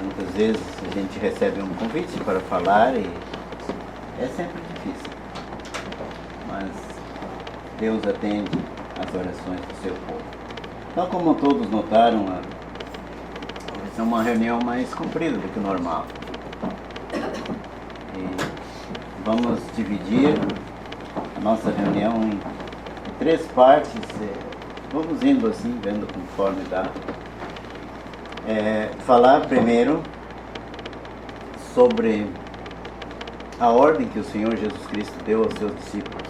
Muitas vezes a gente recebe um convite para falar e é sempre difícil, mas Deus atende às orações do seu povo. Então, como todos notaram, vai ser uma reunião mais comprida do que o normal. E vamos dividir a nossa reunião em 3 partes. Vamos indo assim, vendo conforme dá. Falar primeiro sobre a ordem que o Senhor Jesus Cristo deu aos seus discípulos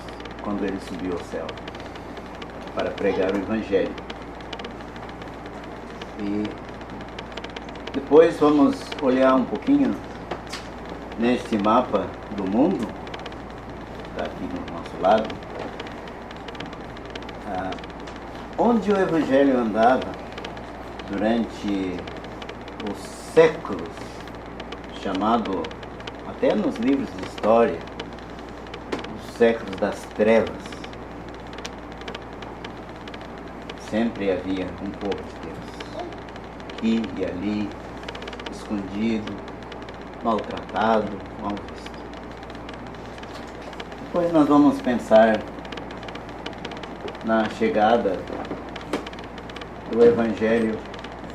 quando ele subiu ao céu para pregar o Evangelho. E depois vamos olhar um pouquinho neste mapa do mundo, que está aqui do nosso lado, onde o Evangelho andava durante os séculos, chamado até nos livros de história, os séculos das trevas. Sempre havia um povo de Deus, aqui e ali, escondido, maltratado, mal visto. Depois nós vamos pensar na chegada do Evangelho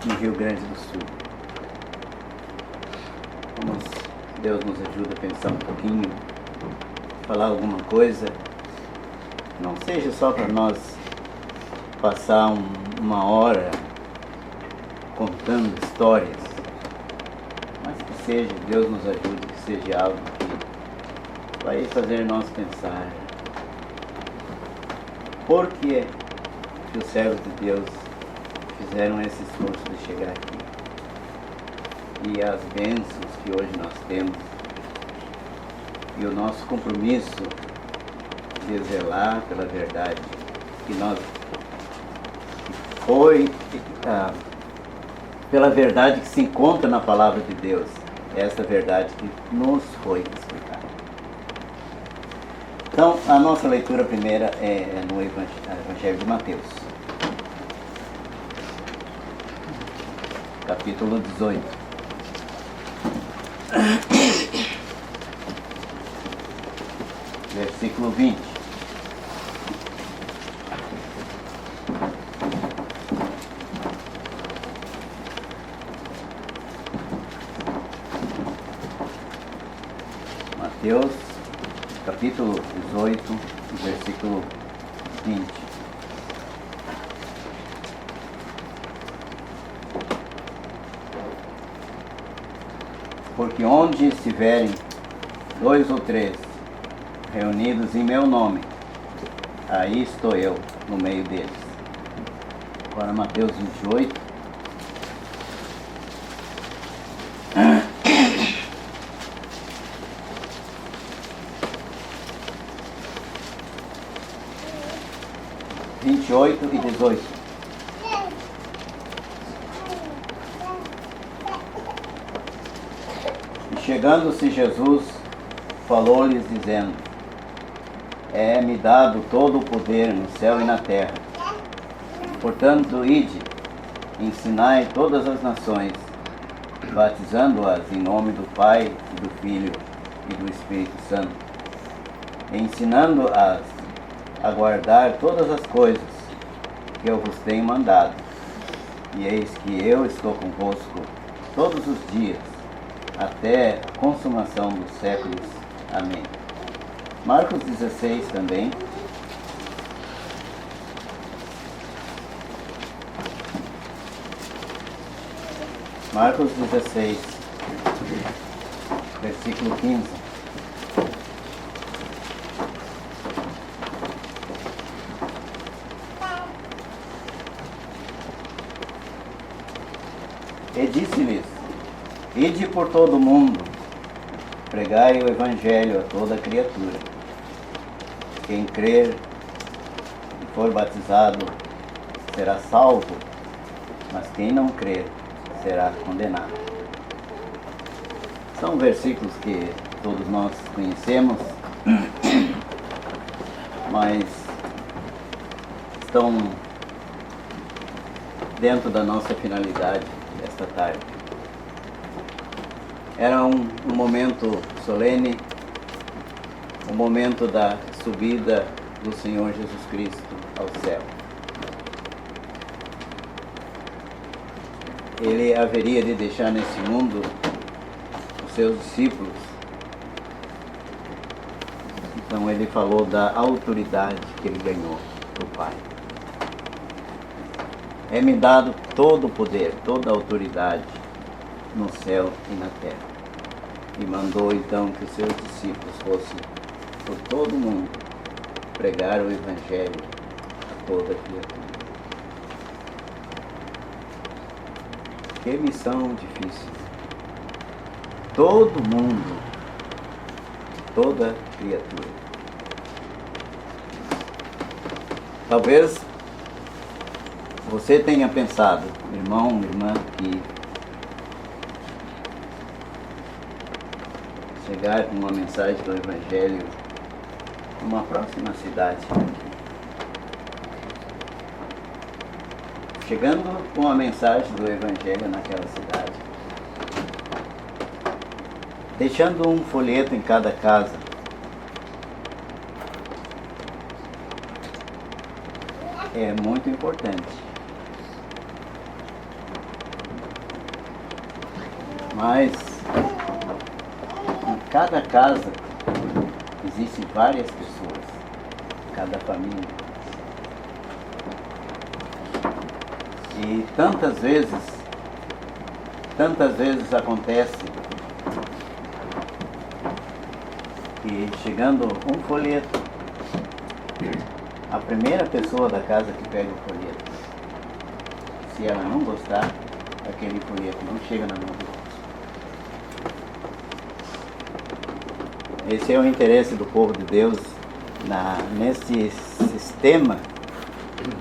no Rio Grande do Sul. Deus nos ajuda a pensar um pouquinho, falar alguma coisa, não seja só para nós passar uma hora contando histórias, mas que seja, Deus nos ajude, que seja algo que vai fazer nós pensar por que os servos de Deus fizeram esse esforço de chegar aqui. E as bênçãos que hoje nós temos, e o nosso compromisso de zelar pela verdade pela verdade que se encontra na palavra de Deus, essa verdade que nos foi explicada. Então, a nossa leitura primeira é no Evangelho de Mateus, capítulo 18. Versículo 20. Mateus, capítulo 18, versículo 20. Porque onde estiverem 2 ou 3 reunidos em meu nome, aí estou eu no meio deles. Agora Mateus 28. E 18. E chegando-se Jesus, falou-lhes dizendo: É-me dado todo o poder no céu e na terra. Portanto, ide, ensinai todas as nações, batizando-as em nome do Pai, e do Filho e do Espírito Santo, e ensinando-as a guardar todas as coisas que eu vos tenho mandado. E eis que eu estou convosco todos os dias, até a consumação dos séculos. Amém. Marcos 16 também. Marcos 16, versículo 15. E disse-lhes: Ide por todo o mundo, pregai o Evangelho a toda criatura. Quem crer e for batizado será salvo, mas quem não crer será condenado. São versículos que todos nós conhecemos, mas estão dentro da nossa finalidade esta tarde. Era um momento solene, o momento da subida do Senhor Jesus Cristo ao céu. Ele haveria de deixar nesse mundo os seus discípulos. Então ele falou da autoridade que ele ganhou do Pai. É-me dado todo o poder, toda a autoridade no céu e na terra. E mandou então que os seus discípulos fossem por todo o mundo pregar o Evangelho a toda criatura. Que missão difícil. Todo mundo, toda criatura. Talvez você tenha pensado, irmão, irmã, que chegar com uma mensagem do Evangelho numa próxima cidade. Chegando com a mensagem do Evangelho naquela cidade. Deixando um folheto em cada casa. É muito importante. Mas em cada casa existem várias pessoas, cada família. E tantas vezes acontece que chegando um folheto, a primeira pessoa da casa que pega o folheto, se ela não gostar, aquele folheto não chega na mão do outro. Esse é o interesse do povo de Deus nesse sistema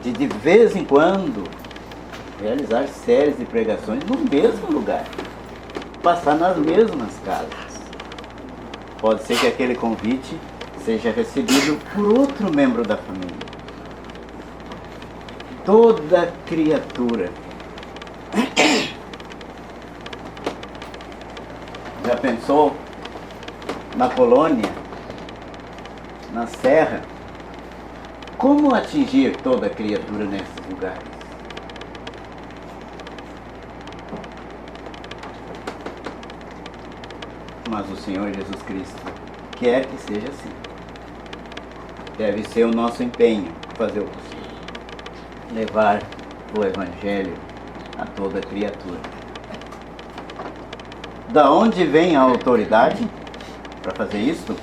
de vez em quando realizar séries de pregações no mesmo lugar, passar nas mesmas casas. Pode ser que aquele convite seja recebido por outro membro da família. Toda criatura. Já pensou na colônia, na serra, como atingir toda criatura nesses lugares? Mas o Senhor Jesus Cristo quer que seja assim. Deve ser o nosso empenho fazer o possível. Levar o Evangelho a toda criatura. Da onde vem a autoridade para fazer isso?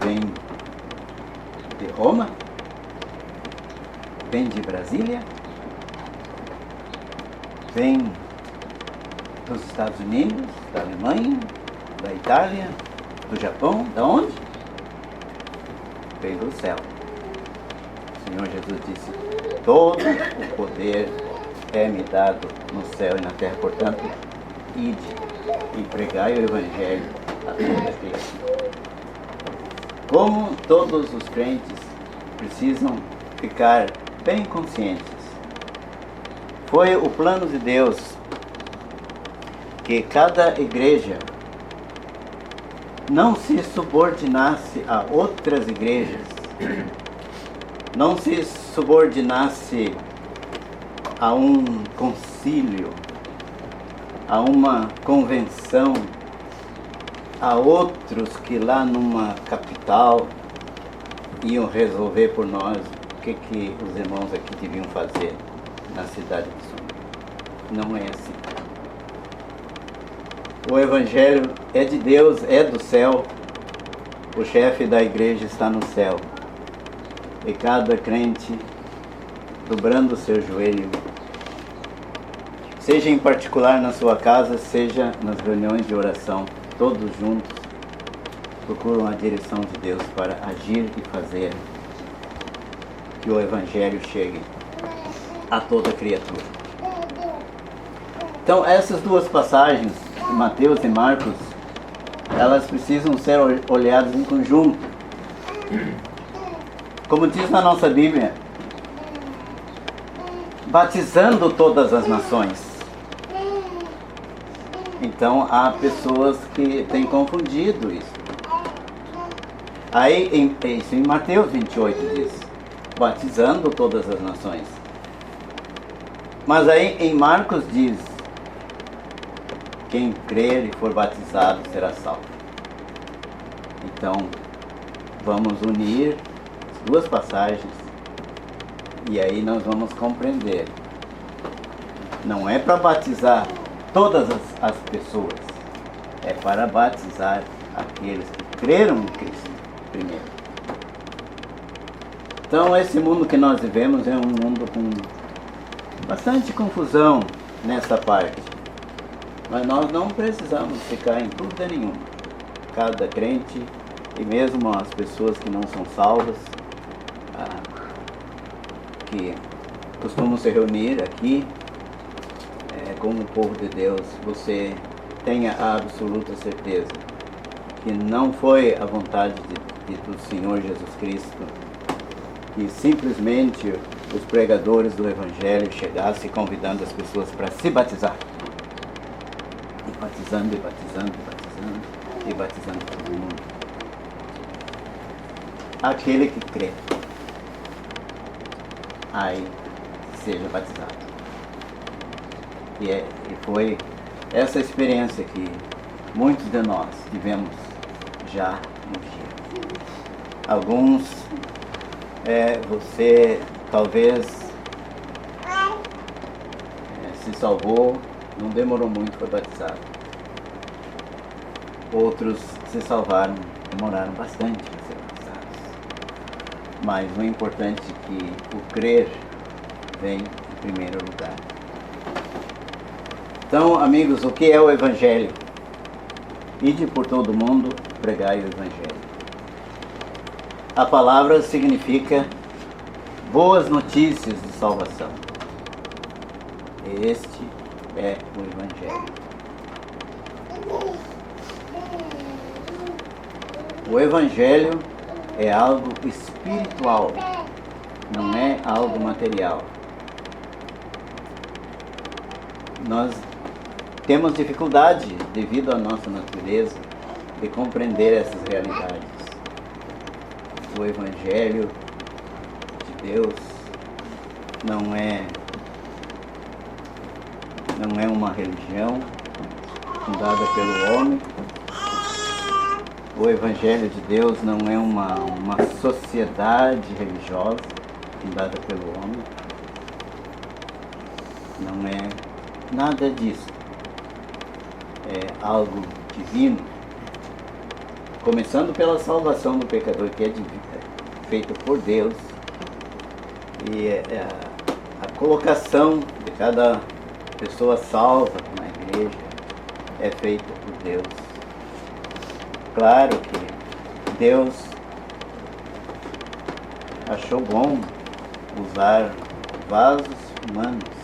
Vem de Roma? Vem de Brasília? Vem dos Estados Unidos, da Alemanha, da Itália, do Japão? Da onde? Vem do céu. O Senhor Jesus disse: todo o poder é-me dado no céu e na terra. Portanto, ide e pregai o Evangelho a toda criatura. Como todos os crentes precisam ficar bem conscientes, foi o plano de Deus que cada igreja não se subordinasse a outras igrejas, não se subordinasse a um concílio, a uma convenção, a outros que lá numa capital iam resolver por nós o que os irmãos aqui deviam fazer na cidade de São Paulo. Não é assim. O Evangelho é de Deus, é do céu. O chefe da igreja está no céu. E cada crente dobrando o seu joelho, seja em particular na sua casa, seja nas reuniões de oração, todos juntos procuram a direção de Deus para agir e fazer que o Evangelho chegue a toda criatura. Então, essas duas passagens, Mateus e Marcos, elas precisam ser olhadas em conjunto. Como diz na nossa Bíblia, batizando todas as nações. Então há pessoas que têm confundido isso. Aí, isso em Mateus 28 diz, batizando todas as nações. Mas aí em Marcos diz, quem crer e for batizado será salvo. Então, vamos unir as duas passagens e aí nós vamos compreender. Não é para batizar todas as pessoas, é para batizar aqueles que creram em Cristo primeiro. Então, esse mundo que nós vivemos é um mundo com bastante confusão nessa parte. Mas nós não precisamos ficar em dúvida nenhuma. Cada crente, e mesmo as pessoas que não são salvas, que costumam se reunir aqui com o povo de Deus, você tenha a absoluta certeza que não foi a vontade do Senhor Jesus Cristo que simplesmente os pregadores do Evangelho chegassem convidando as pessoas para se batizar. E batizando, e batizando, e batizando, e batizando todo mundo. Aquele que crê, aí seja batizado. E foi essa experiência que muitos de nós tivemos já um dia. Alguns, você talvez se salvou, não demorou muito para batizar. Outros se salvaram, demoraram bastante para ser batizados. Mas o importante é que o crer vem em primeiro lugar. Então, amigos, o que é o Evangelho? Ide por todo mundo, pregai o Evangelho. A palavra significa boas notícias de salvação. Este é o Evangelho. O Evangelho é algo espiritual, não é algo material. Nós temos dificuldade, devido à nossa natureza, de compreender essas realidades. O Evangelho de Deus não é uma religião fundada pelo homem. O Evangelho de Deus não é uma sociedade religiosa fundada pelo homem. Não é nada disso. É algo divino. Começando pela salvação do pecador, que é feita por Deus. E a colocação de cada pessoa salva na igreja é feita por Deus. Claro que Deus achou bom usar vasos humanos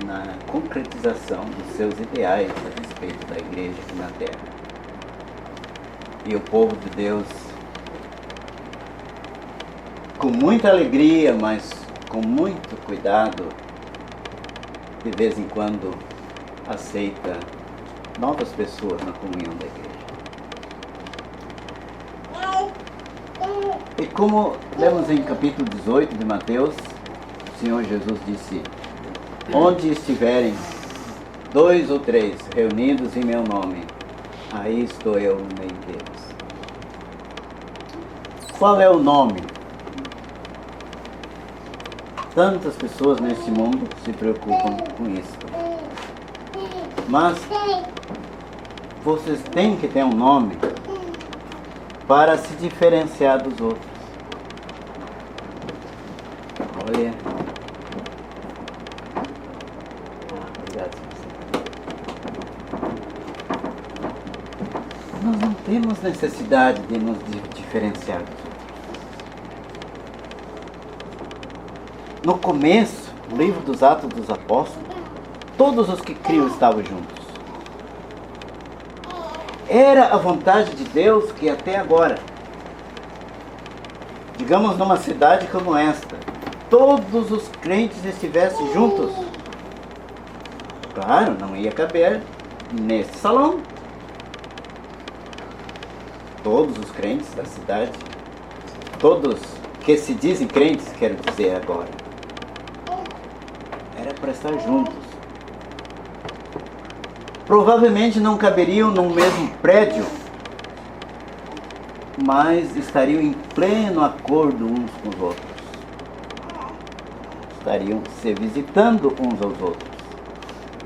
na concretização dos seus ideais a respeito da igreja aqui na terra. E o povo de Deus, com muita alegria, mas com muito cuidado, de vez em quando aceita novas pessoas na comunhão da igreja. E como lemos em capítulo 18 de Mateus, o Senhor Jesus disse: onde estiverem 2 ou 3 reunidos em meu nome, aí estou eu no meio deles. Qual é o nome? Tantas pessoas neste mundo se preocupam com isso. Mas vocês têm que ter um nome para se diferenciar dos outros. Olha. Obrigado. Nós não temos necessidade de nos diferenciar dos outros. No começo, no livro dos Atos dos Apóstolos, todos os que criam estavam juntos. Era a vontade de Deus que até agora, digamos numa cidade como esta, todos os crentes estivessem juntos. Claro, não ia caber neste salão, todos os crentes da cidade, todos que se dizem crentes, quero dizer agora, era para estar juntos. Provavelmente não caberiam no mesmo prédio, mas estariam em pleno acordo uns com os outros. Estariam se visitando uns aos outros.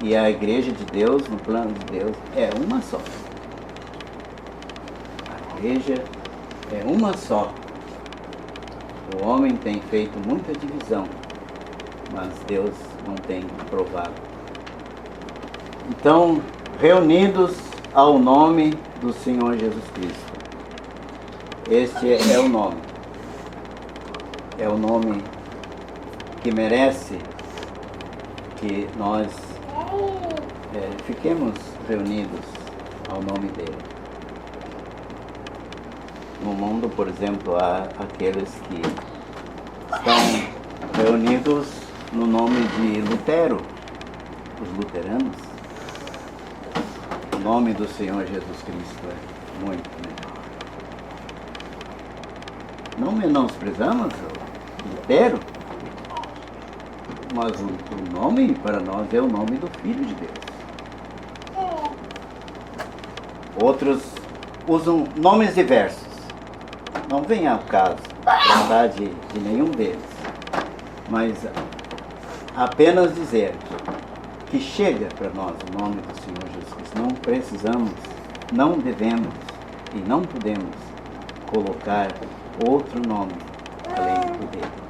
E a igreja de Deus, no plano de Deus, é uma só. A igreja é uma só. O homem tem feito muita divisão, mas Deus não tem aprovado. Então, reunidos ao nome do Senhor Jesus Cristo. Este é o nome. É o nome que merece que nós fiquemos reunidos ao nome dele. No mundo, por exemplo, há aqueles que estão reunidos no nome de Lutero, os luteranos. O nome do Senhor Jesus Cristo é muito melhor. Não menosprezamos o Lutero, mas o nome para nós é o nome do Filho de Deus. Outros usam nomes diversos. Não vem ao caso tratar de nenhum deles, mas apenas dizer que chega para nós o nome do Senhor Jesus Cristo. Não precisamos, não devemos e não podemos colocar outro nome além do dele.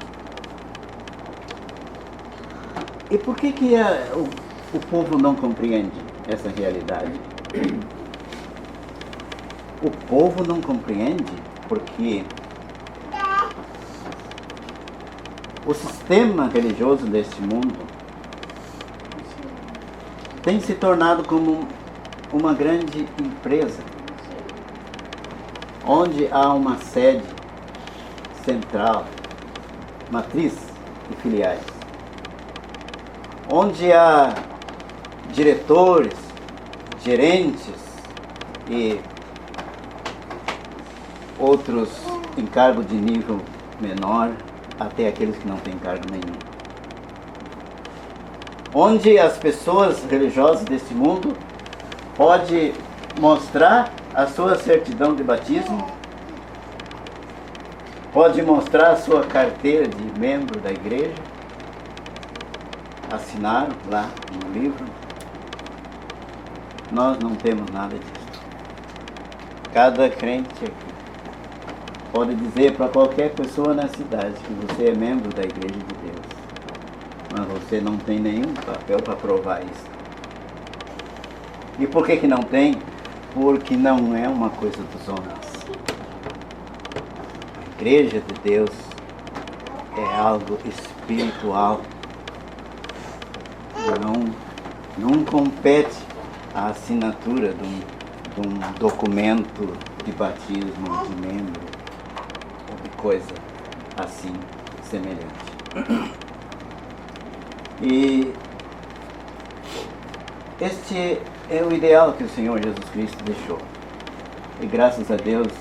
E por que o povo não compreende essa realidade? O povo não compreende porque o sistema religioso deste mundo tem se tornado como uma grande empresa, onde há uma sede central, matriz e filiais, onde há diretores, gerentes e outros em cargo de nível menor, até aqueles que não têm cargo nenhum. Onde as pessoas religiosas desse mundo podem mostrar a sua certidão de batismo, pode mostrar a sua carteira de membro da igreja, assinaram lá no livro. Nós não temos nada disso. Cada crente aqui pode dizer para qualquer pessoa na cidade que você é membro da igreja de Deus, mas você não tem nenhum papel para provar isso. E por que não tem? Porque não é uma coisa dos homens. A igreja de Deus é algo espiritual. Não compete a assinatura de um documento de batismo de membro ou de coisa assim semelhante. E este é o ideal que o Senhor Jesus Cristo deixou. E graças a Deus,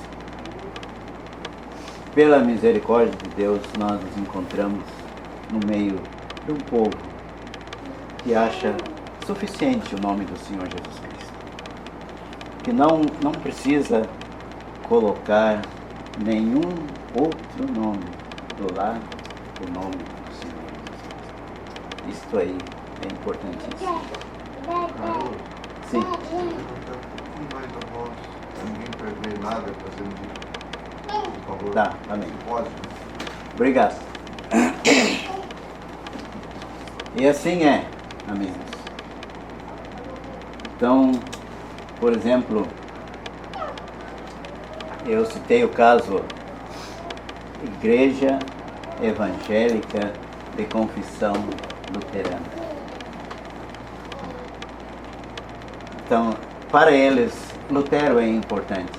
pela misericórdia de Deus, nós nos encontramos no meio de um povo que acha suficiente o nome do Senhor Jesus Cristo, que não precisa colocar nenhum outro nome do lado do nome do Senhor Jesus Cristo. Isto aí é importantíssimo. Sim. Mais a voz, ninguém prevê nada fazendo isso. Por favor. Tá, amém. Pode. Obrigado. E assim é, amigos. Então, por exemplo, eu citei o caso Igreja Evangélica de Confissão Luterana. Então, para eles, Lutero é importante.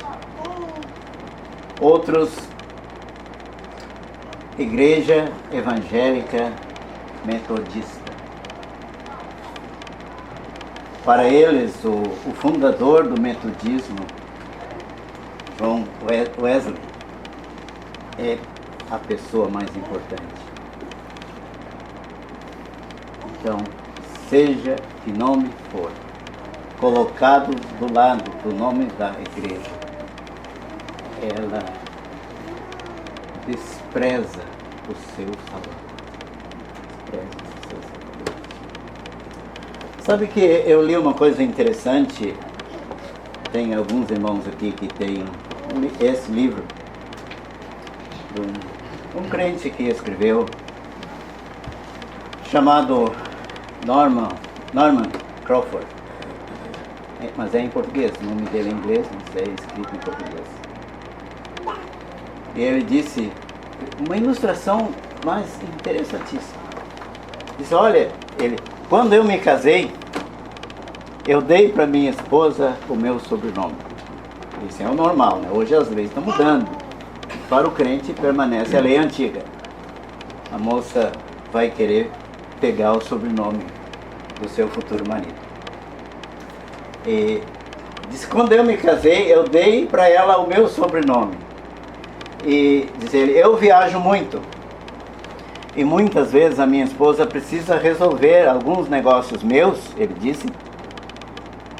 Outros, Igreja Evangélica Metodista. Para eles, o fundador do metodismo, John Wesley, é a pessoa mais importante. Então, seja que nome for, colocado do lado do nome da igreja, ela despreza o seu Salvador. Despreza o seu Salvador. Sabe que eu li uma coisa interessante, tem alguns irmãos aqui que têm esse livro, de um crente que escreveu, chamado Norman Crawford, mas é em português, o nome dele é em inglês, mas é escrito em português. E ele disse, uma ilustração mais interessantíssima. Disse, olha, quando eu me casei, eu dei para minha esposa o meu sobrenome. Isso é o normal, né? Hoje as leis estão mudando. Para o crente permanece a lei antiga. A moça vai querer pegar o sobrenome do seu futuro marido. E disse, quando eu me casei, eu dei para ela o meu sobrenome. E diz ele, eu viajo muito. E muitas vezes a minha esposa precisa resolver alguns negócios meus, ele disse,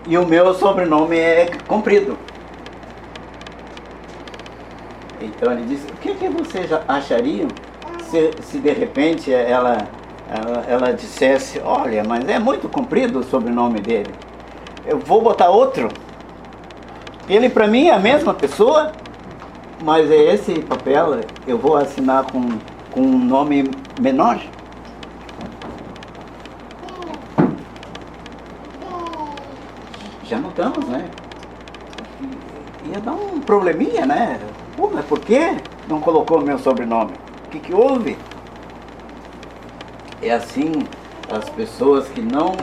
e o meu sobrenome é comprido. Então ele disse, o que vocês achariam se de repente ela dissesse, olha, mas é muito comprido o sobrenome dele, eu vou botar outro. Ele para mim é a mesma pessoa, mas é esse papel, eu vou assinar com um nome menor. Já notamos, né? Ia dar um probleminha, né? Pô, mas por que não colocou o meu sobrenome? O que houve? É assim, as pessoas que não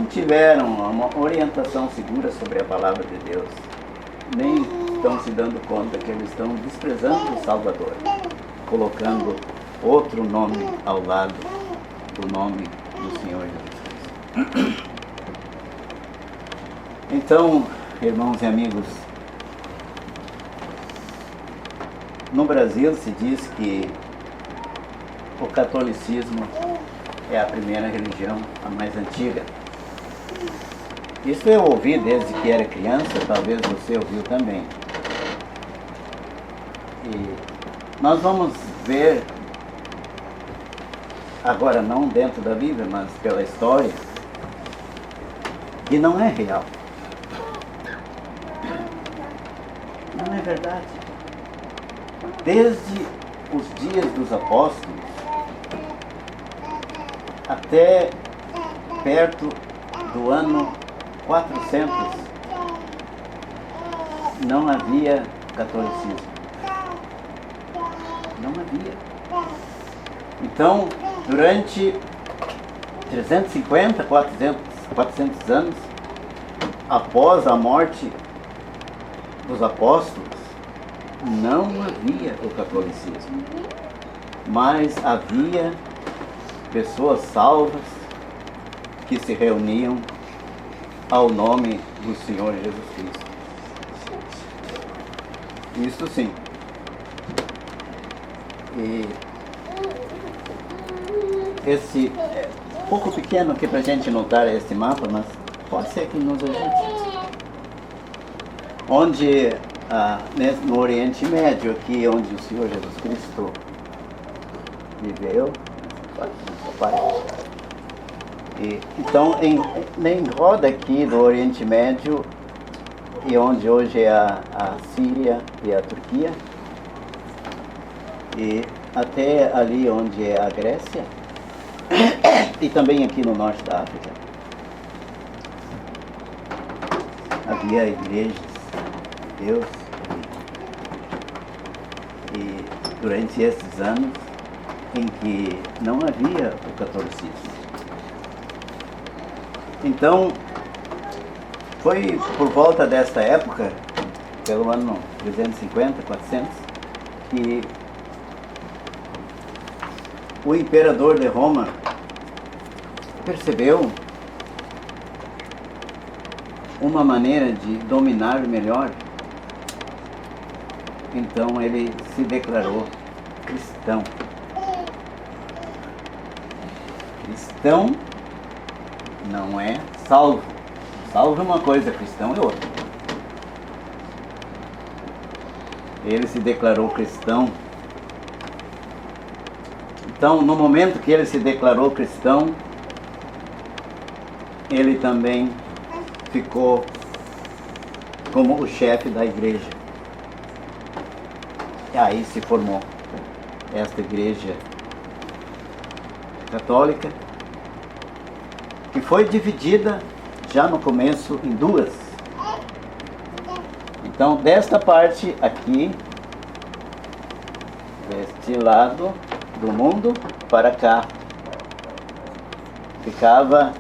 tiveram uma orientação segura sobre a palavra de Deus, nem estão se dando conta que eles estão desprezando o Salvador, colocando outro nome ao lado do nome do Senhor Jesus Cristo. Então, irmãos e amigos, no Brasil se diz que o catolicismo é a primeira religião, a mais antiga. Isso eu ouvi desde que era criança, talvez você ouviu também. E nós vamos ver, agora não dentro da Bíblia, mas pela história, que não é real. Não é verdade. Desde os dias dos apóstolos até perto do ano 400, não havia catolicismo. Não havia. Então, durante 350, 400 anos, após a morte dos apóstolos, não havia o catolicismo. Mas havia pessoas salvas que se reuniam ao nome do Senhor Jesus Cristo. Isso sim. E esse é um pouco pequeno aqui para a gente notar esse mapa, mas pode ser que nos ajude. Onde, no Oriente Médio, aqui onde o Senhor Jesus Cristo viveu, e, então, em roda aqui do Oriente Médio, e onde hoje é a Síria e a Turquia, e até ali onde é a Grécia, e também aqui no norte da África, havia igrejas de Deus, e durante esses anos em que não havia o catolicismo. Então, foi por volta desta época, pelo ano 350, 400, que o imperador de Roma percebeu uma maneira de dominar melhor, então ele se declarou cristão. Cristão não é salvo. Salvo é uma coisa, cristão é outra. Ele se declarou cristão. Então, no momento que ele se declarou cristão, ele também ficou como o chefe da igreja. E aí se formou esta igreja católica, que foi dividida já no começo em duas. Então, desta parte aqui, deste lado do mundo para cá, ficava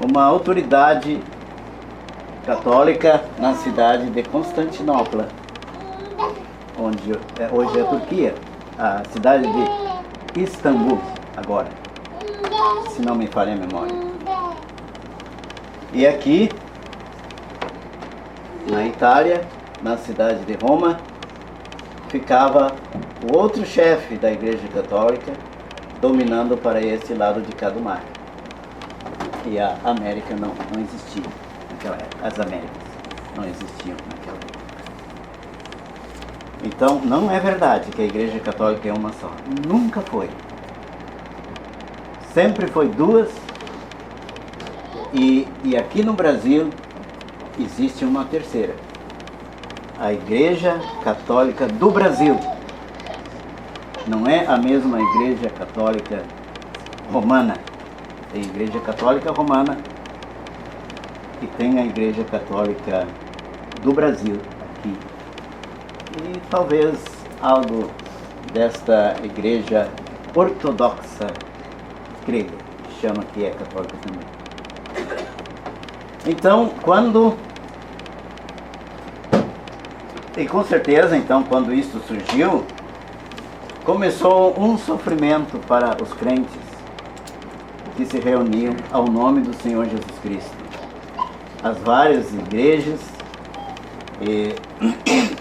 uma autoridade católica na cidade de Constantinopla, onde hoje é a Turquia, a cidade de Istambul, agora, se não me falha a memória. E aqui, na Itália, na cidade de Roma, ficava o outro chefe da Igreja Católica, dominando para esse lado de cá do mar. E a América não existia naquela época. As Américas não existiam naquela época. Então, não é verdade que a Igreja Católica é uma só. Nunca foi. Sempre foi duas. E aqui no Brasil existe uma terceira. A Igreja Católica do Brasil. Não é a mesma Igreja Católica Romana. Tem a Igreja Católica Romana e tem a Igreja Católica do Brasil aqui. E talvez algo desta Igreja Ortodoxa grega, que chama que é católica também. Então, e com certeza, então, quando isso surgiu, começou um sofrimento para os crentes que se reuniam ao nome do Senhor Jesus Cristo. As várias igrejas,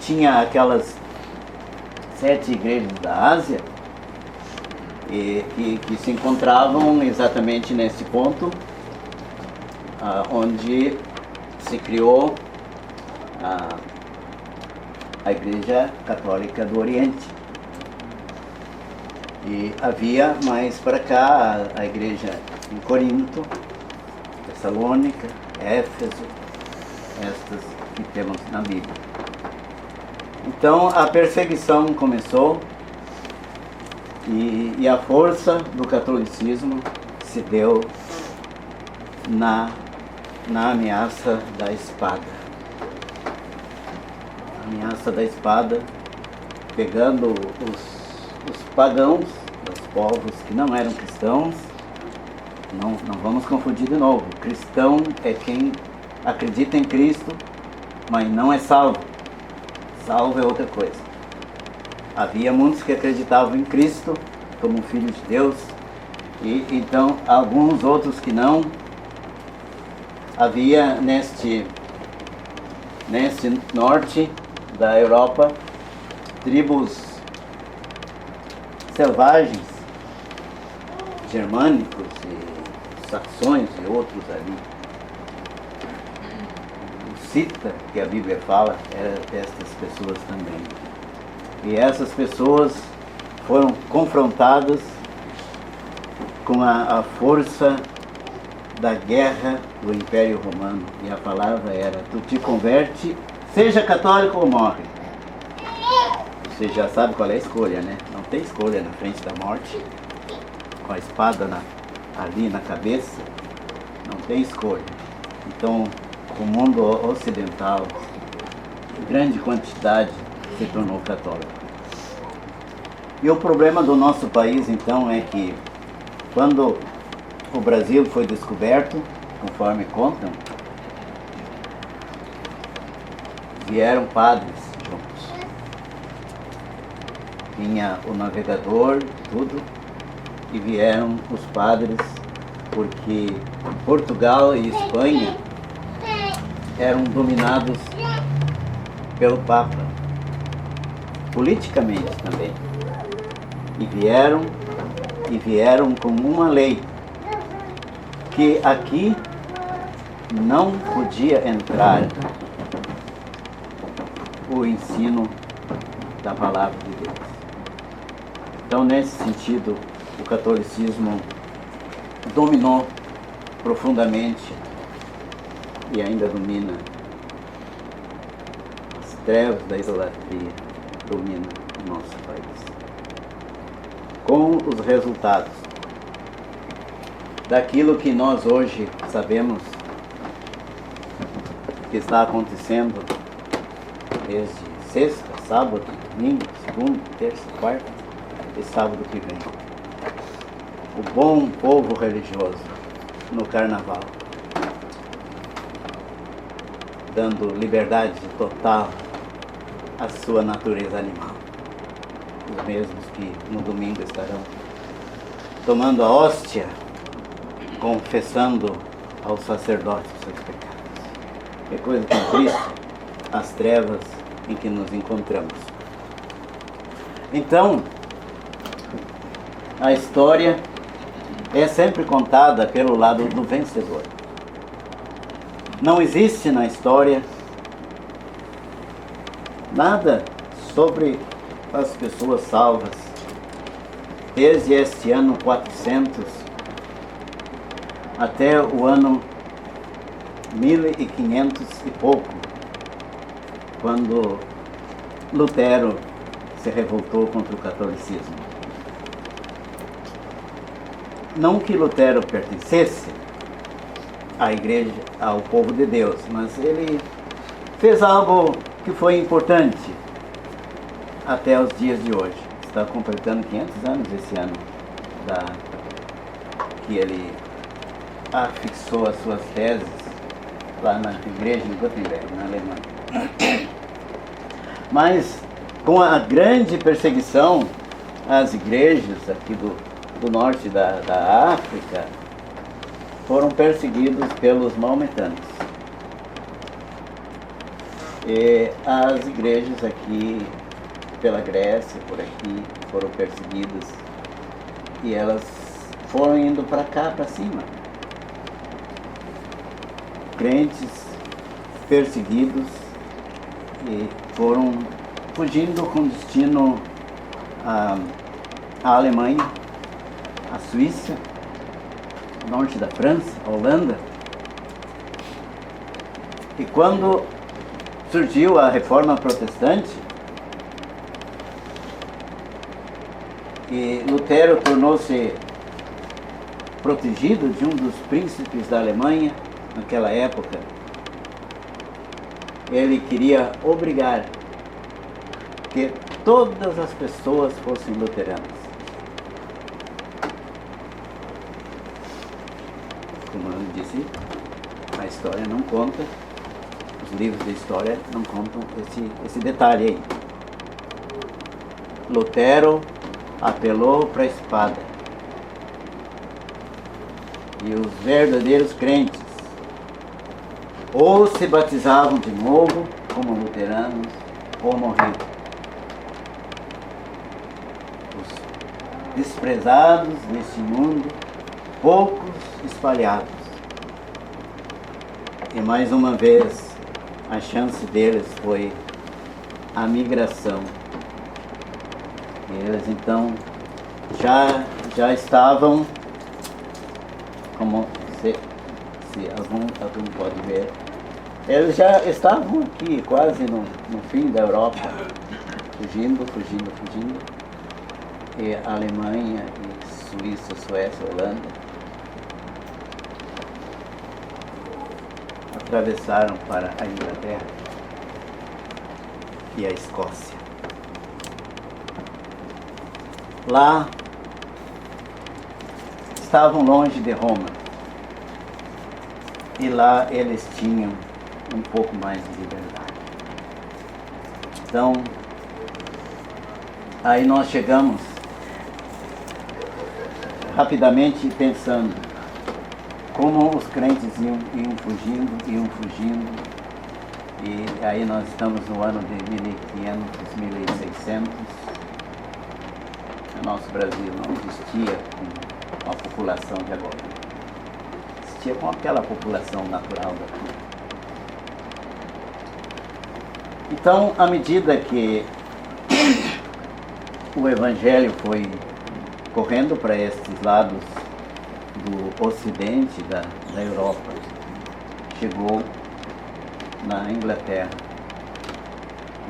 tinha aquelas 7 igrejas da Ásia, que se encontravam exatamente nesse ponto, onde se criou a Igreja Católica do Oriente. E havia mais para cá a igreja em Corinto, Tessalônica, Éfeso, estas que temos na Bíblia. Então a perseguição começou e a força do catolicismo se deu na ameaça da espada. A ameaça da espada, pegando os pagãos, os povos que não eram cristãos. Não vamos confundir de novo. Cristão é quem acredita em Cristo, mas não é salvo. Salvo é outra coisa. Havia muitos que acreditavam em Cristo como Filho de Deus, e então alguns outros que não. Havia neste norte da Europa tribos selvagens, germânicos e saxões e outros ali. O Cita, que a Bíblia fala, era destas pessoas também. E essas pessoas foram confrontadas com a força da guerra do Império Romano. E a palavra era: tu te converte, seja católico ou morre. Você já sabe qual é a escolha, né? Não tem escolha na frente da morte, com a espada ali na cabeça, não tem escolha. Então, o mundo ocidental, em grande quantidade, se tornou católico. E o problema do nosso país, então, é que quando o Brasil foi descoberto, conforme contam, vieram padres juntos. Tinha o navegador, tudo, e vieram os padres, porque Portugal e Espanha eram dominados pelo Papa, politicamente também. E vieram com uma lei que aqui não podia entrar o ensino da palavra de Deus. Então, nesse sentido, o catolicismo dominou profundamente e ainda domina. As trevas da idolatria dominam o nosso país. Com os resultados daquilo que nós hoje sabemos que está acontecendo desde sexta, sábado, domingo, segunda, terça, quarta e sábado que vem. O bom povo religioso no carnaval, dando liberdade total à sua natureza animal. Os mesmos que no domingo estarão tomando a hóstia, confessando ao sacerdote os seus pecados. Que coisa tão triste, as trevas em que nos encontramos. Então, a história é sempre contada pelo lado do vencedor. Não existe na história nada sobre as pessoas salvas. Desde este ano 400 até o ano 1500 e pouco, quando Lutero se revoltou contra o catolicismo. Não que Lutero pertencesse à igreja, ao povo de Deus, mas ele fez algo que foi importante até os dias de hoje. Está completando 500 anos esse ano que ele afixou as suas teses lá na igreja em Gutenberg, na Alemanha. Mas com a grande perseguição às igrejas aqui do norte da África, foram perseguidos pelos maometanos. E as igrejas aqui pela Grécia, por aqui, foram perseguidas e elas foram indo para cá, para cima. Crentes perseguidos e foram fugindo com destino à Alemanha, à Suíça, norte da França, a Holanda. E quando surgiu a Reforma Protestante, e Lutero tornou-se protegido de um dos príncipes da Alemanha, naquela época, ele queria obrigar que todas as pessoas fossem luteranas. Como eu disse, a história não conta, os livros de história não contam esse detalhe aí. Lutero apelou para a espada. E os verdadeiros crentes ou se batizavam de novo como luteranos ou morriam. Os desprezados nesse mundo, poucos espalhados. E mais uma vez a chance deles foi a migração. Eles então já estavam, como se algum pode ver, eles já estavam aqui quase no fim da Europa, fugindo. E a Alemanha, e Suíça, Suécia, Holanda atravessaram para a Inglaterra e a Escócia. Lá estavam longe de Roma e lá eles tinham um pouco mais de liberdade. Então, aí nós chegamos rapidamente pensando como os crentes iam fugindo, E aí nós estamos no ano de 1500, 1600. O nosso Brasil não existia com a população de agora. Existia com aquela população natural daqui. Então, à medida que o Evangelho foi correndo para estes lados do ocidente da Europa, chegou na Inglaterra,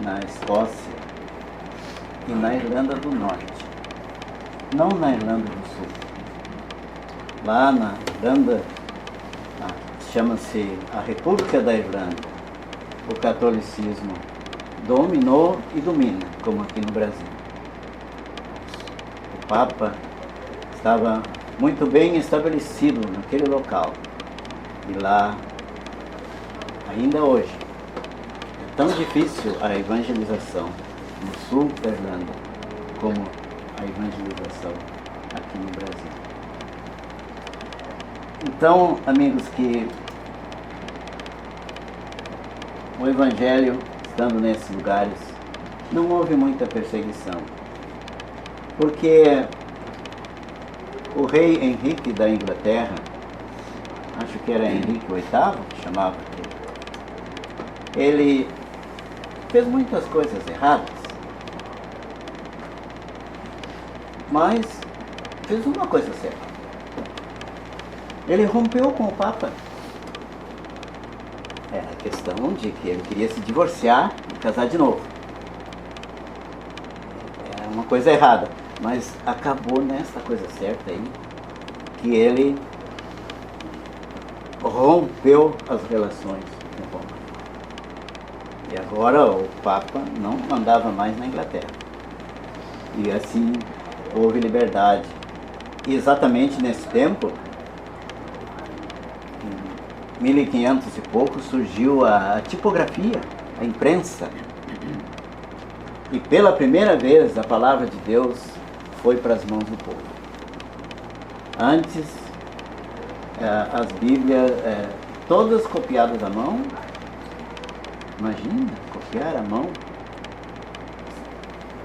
na Escócia e na Irlanda do Norte, não na Irlanda do Sul. Lá na Irlanda, chama-se a República da Irlanda, o catolicismo dominou e domina, como aqui no Brasil. O Papa estava muito bem estabelecido naquele local. E lá, ainda hoje, é tão difícil a evangelização no sul da Irlanda como a evangelização aqui no Brasil. Então, amigos, que o Evangelho, estando nesses lugares, não houve muita perseguição, porque o rei Henrique da Inglaterra, acho que era Henrique VIII, que chamava ele fez muitas coisas erradas, mas fez uma coisa certa. Ele rompeu com o Papa. Era a questão de que ele queria se divorciar e casar de novo. Era uma coisa errada, mas acabou nessa coisa certa aí, que ele rompeu as relações com Roma. E agora o Papa não mandava mais na Inglaterra. E assim houve liberdade. E exatamente nesse tempo, em 1500 e pouco, surgiu a tipografia, a imprensa. E pela primeira vez a palavra de Deus foi para as mãos do povo. Antes, as Bíblias, todas copiadas à mão. Imagina, copiar à mão,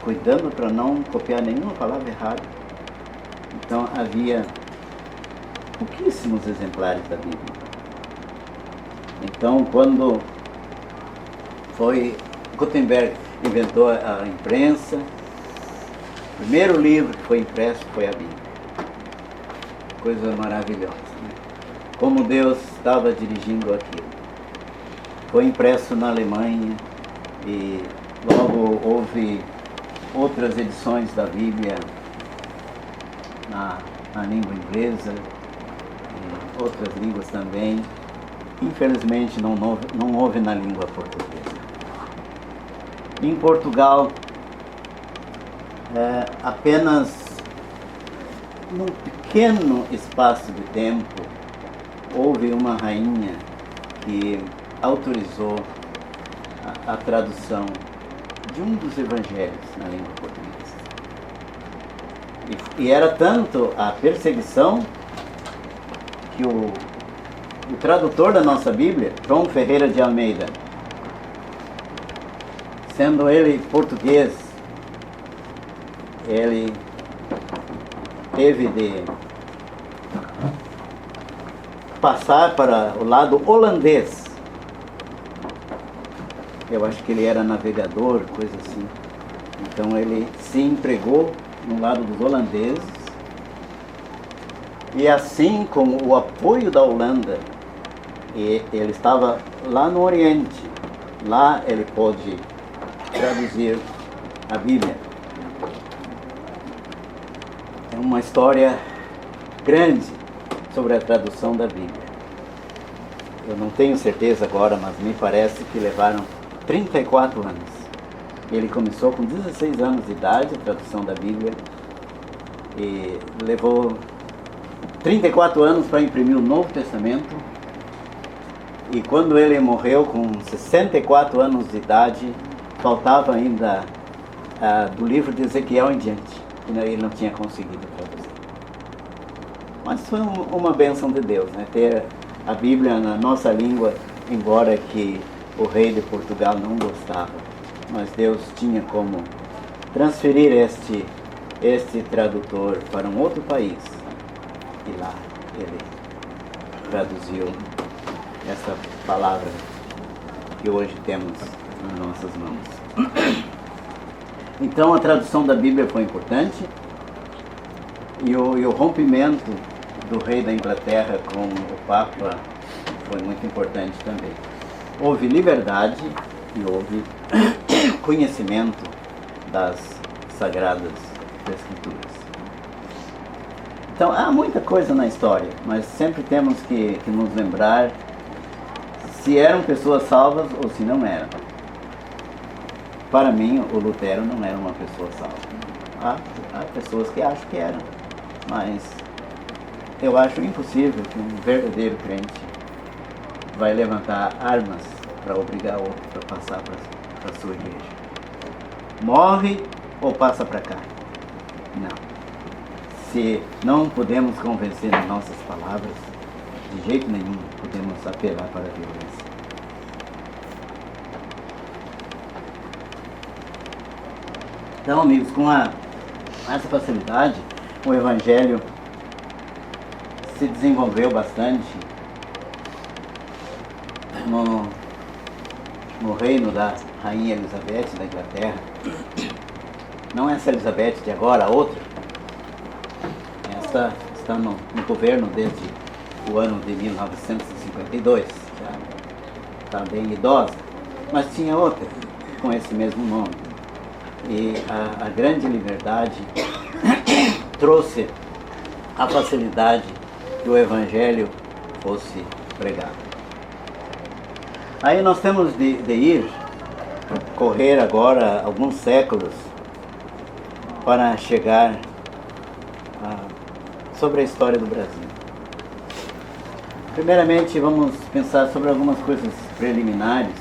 cuidando para não copiar nenhuma palavra errada. Então havia pouquíssimos exemplares da Bíblia. Então, quando Gutenberg inventou a imprensa, o primeiro livro que foi impresso foi a Bíblia. Coisa maravilhosa, né? Como Deus estava dirigindo aquilo. Foi impresso na Alemanha e logo houve outras edições da Bíblia na língua inglesa, e outras línguas também. Infelizmente não houve na língua portuguesa. Em Portugal, apenas num pequeno espaço de tempo, houve uma rainha que autorizou a tradução de um dos evangelhos na língua portuguesa. E era tanto a perseguição que o tradutor da nossa Bíblia, João Ferreira de Almeida, sendo ele português, ele teve de passar para o lado holandês. Eu acho que ele era navegador, coisa assim. Então ele se empregou no lado dos holandeses. E assim, com o apoio da Holanda, ele estava lá no Oriente. Lá ele pôde traduzir a Bíblia. É uma história grande sobre a tradução da Bíblia. Eu não tenho certeza agora, mas me parece que levaram 34 anos. Ele começou com 16 anos de idade, a tradução da Bíblia, e levou 34 anos para imprimir o Novo Testamento. E quando ele morreu com 64 anos de idade, faltava ainda do livro de Ezequiel em diante, e ele não tinha conseguido traduzir. Mas foi uma bênção de Deus, né? Ter a Bíblia na nossa língua, embora que o rei de Portugal não gostava, mas Deus tinha como transferir este tradutor para um outro país, e lá ele traduziu essa palavra que hoje temos nas nossas mãos. Então a tradução da Bíblia foi importante, e o rompimento do rei da Inglaterra com o Papa foi muito importante também. Houve liberdade e houve conhecimento das Sagradas Escrituras. Então há muita coisa na história, mas sempre temos que nos lembrar se eram pessoas salvas ou se não eram. Para mim, o Lutero não era uma pessoa salva. Há pessoas que acham que eram, mas eu acho impossível que um verdadeiro crente vai levantar armas para obrigar outro para passar para a sua igreja. Morre ou passa para cá. Não. Se não podemos convencer nas nossas palavras, de jeito nenhum podemos apelar para a violência. Então, amigos, com essa facilidade, o Evangelho se desenvolveu bastante no reino da Rainha Elizabeth da Inglaterra. Não essa Elizabeth de agora, a outra. Esta está no governo desde o ano de 1952. Já está bem idosa, mas tinha outra com esse mesmo nome. E a grande liberdade trouxe a facilidade que o Evangelho fosse pregado. Aí nós temos de correr agora alguns séculos para chegar sobre a história do Brasil. Primeiramente, vamos pensar sobre algumas coisas preliminares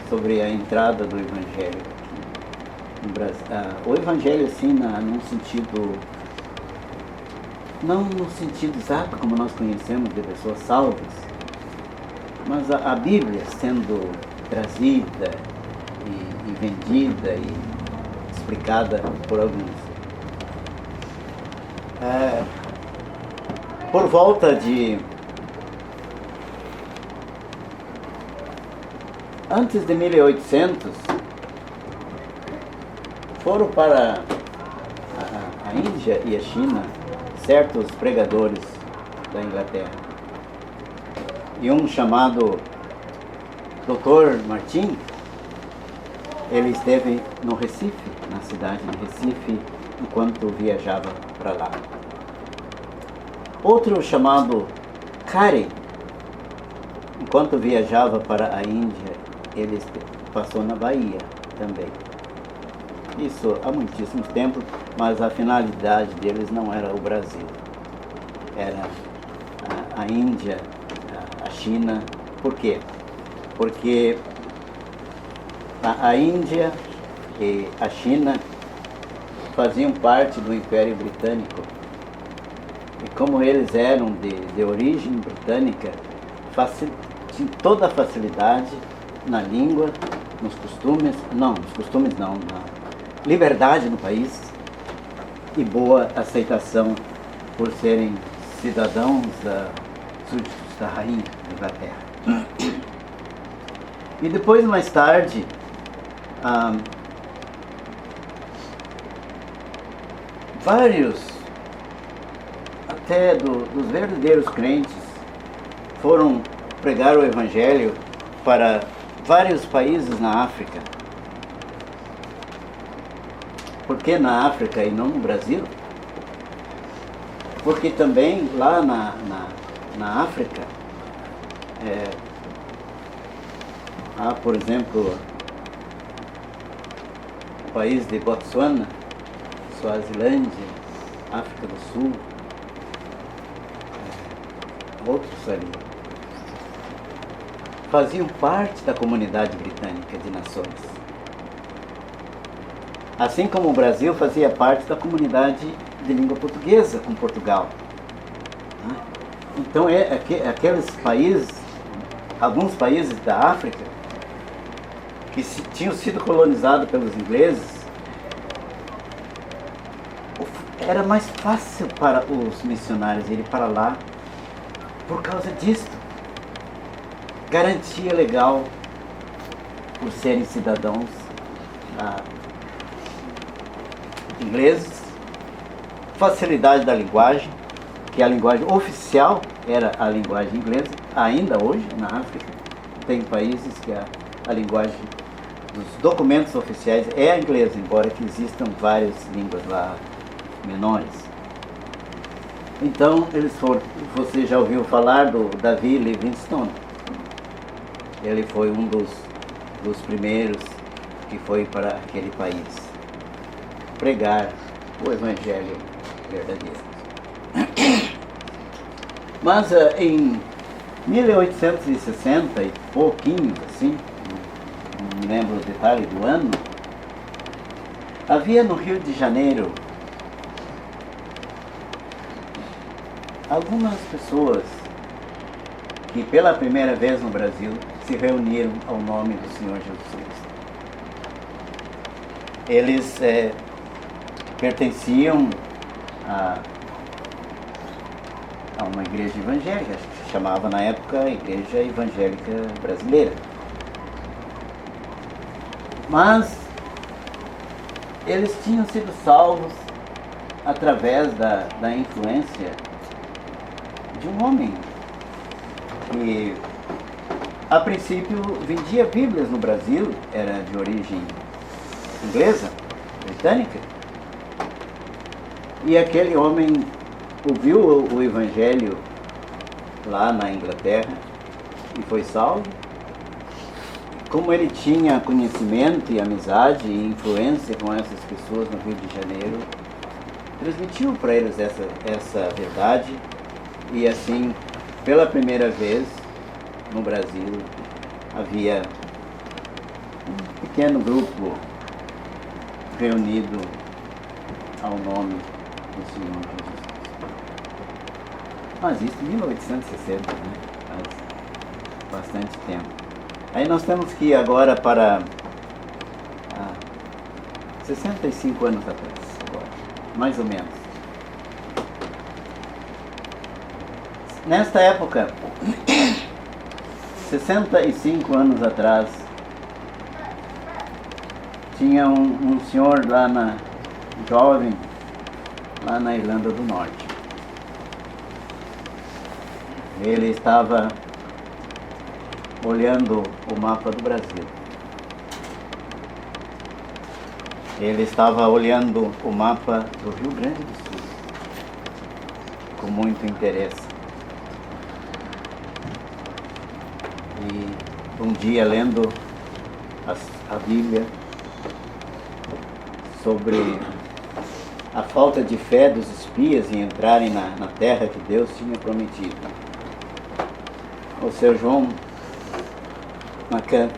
sobre a entrada do Evangelho aqui no Brasil. O Evangelho, assim, num sentido, não no sentido exato como nós conhecemos de pessoas salvas, mas a Bíblia sendo trazida e vendida e explicada por alguns. Por volta de antes de 1800, foram para a Índia e a China certos pregadores da Inglaterra. E um chamado Dr. Martin, ele esteve no Recife, na cidade de Recife, enquanto viajava para lá. Outro chamado Carey, enquanto viajava para a Índia, ele passou na Bahia também. Isso há muitíssimos tempos, mas a finalidade deles não era o Brasil. Era a Índia, a China. Por quê? Porque a Índia e a China faziam parte do Império Britânico. E como eles eram de origem britânica, tinham toda a facilidade na língua, nos costumes não, na liberdade no país e boa aceitação por serem cidadãos súditos da Rainha da Inglaterra. E depois, mais tarde, vários, até dos verdadeiros crentes, foram pregar o Evangelho para vários países na África. Por que na África e não no Brasil? Porque também lá na África, há, por exemplo, o país de Botsuana, Suazilândia, África do Sul, outros ali, faziam parte da comunidade britânica de nações. Assim como o Brasil fazia parte da comunidade de língua portuguesa com Portugal. Então aqueles países, alguns países da África, que tinham sido colonizados pelos ingleses, era mais fácil para os missionários irem para lá por causa disto. Garantia legal por serem cidadãos ingleses, facilidade da linguagem, que a linguagem oficial era a linguagem inglesa. Ainda hoje, na África, tem países que a linguagem dos documentos oficiais é a inglesa, embora que existam várias línguas lá menores. Então, eles foram. Você já ouviu falar do Davi Livingstone? Ele foi um dos primeiros que foi para aquele país pregar o Evangelho verdadeiro. Mas em 1860 e pouquinho, assim, não me lembro o detalhe do ano, havia no Rio de Janeiro algumas pessoas que pela primeira vez no Brasil se reuniram ao nome do Senhor Jesus Cristo. Eles pertenciam a uma igreja evangélica, que se chamava na época Igreja Evangélica Brasileira. Mas eles tinham sido salvos através da influência de um homem que a princípio vendia Bíblias no Brasil, era de origem inglesa, britânica, e aquele homem ouviu o Evangelho lá na Inglaterra e foi salvo. Como ele tinha conhecimento e amizade e influência com essas pessoas no Rio de Janeiro, transmitiu para eles essa verdade, e assim, pela primeira vez no Brasil, havia um pequeno grupo reunido ao nome do Senhor Jesus. Mas isso em 1860, né? Faz bastante tempo. Aí nós temos que ir agora para 65 anos atrás, agora, mais ou menos. Nesta época, 65 anos atrás, tinha um senhor jovem, lá na Irlanda do Norte. Ele estava olhando o mapa do Brasil. Ele estava olhando o mapa do Rio Grande do Sul com muito interesse. E um dia, lendo a Bíblia sobre a falta de fé dos espias em entrarem na terra que Deus tinha prometido, o seu João Macan,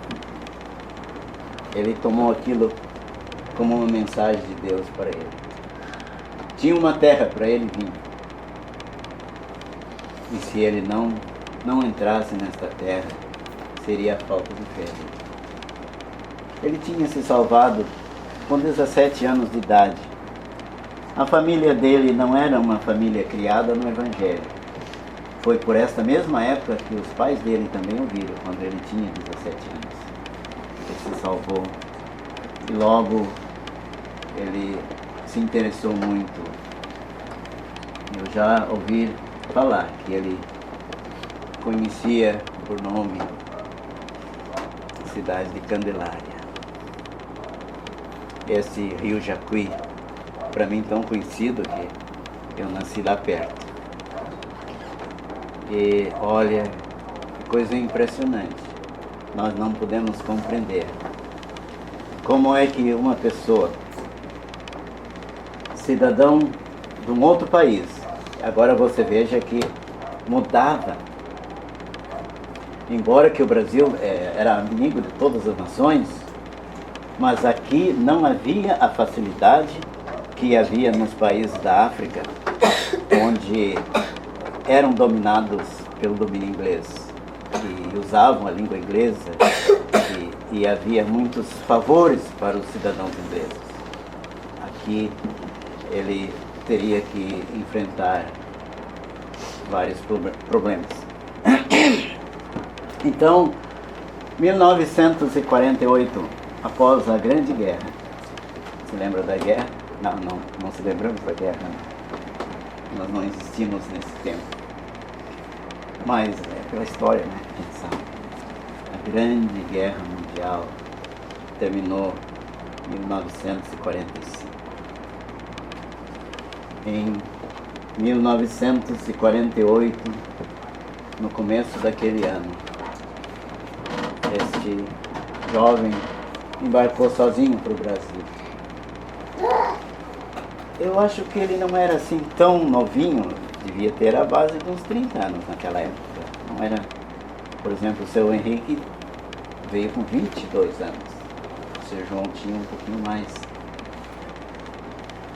ele tomou aquilo como uma mensagem de Deus para ele. Tinha uma terra para ele vir, e se ele não entrasse nesta terra, seria a falta de fé. Ele tinha se salvado com 17 anos de idade. A família dele não era uma família criada no Evangelho. Foi por esta mesma época que os pais dele também ouviram, quando ele tinha 17 anos. Ele se salvou e logo ele se interessou muito. Eu já ouvi falar que ele conhecia por nome a cidade de Candelária. Esse rio Jacuí, para mim tão conhecido que eu nasci lá perto. E olha, que coisa impressionante. Nós não podemos compreender como é que uma pessoa, cidadão de um outro país, agora você veja que mudava. Embora que o Brasil era amigo de todas as nações, mas aqui não havia a facilidade que havia nos países da África, onde eram dominados pelo domínio inglês e usavam a língua inglesa e havia muitos favores para os cidadãos ingleses. Aqui ele teria que enfrentar vários problemas. Então, 1948, após a Grande Guerra, se lembra da guerra? Não se lembramos da guerra, não. Nós não existimos nesse tempo. Mas é pela história, né? A gente sabe. A Grande Guerra Mundial terminou em 1945. Em 1948, no começo daquele ano, este jovem embarcou sozinho para o Brasil. Eu acho que ele não era assim tão novinho, devia ter a base de uns 30 anos naquela época. Não era, por exemplo, o seu Henrique veio com 22 anos, o seu João tinha um pouquinho mais.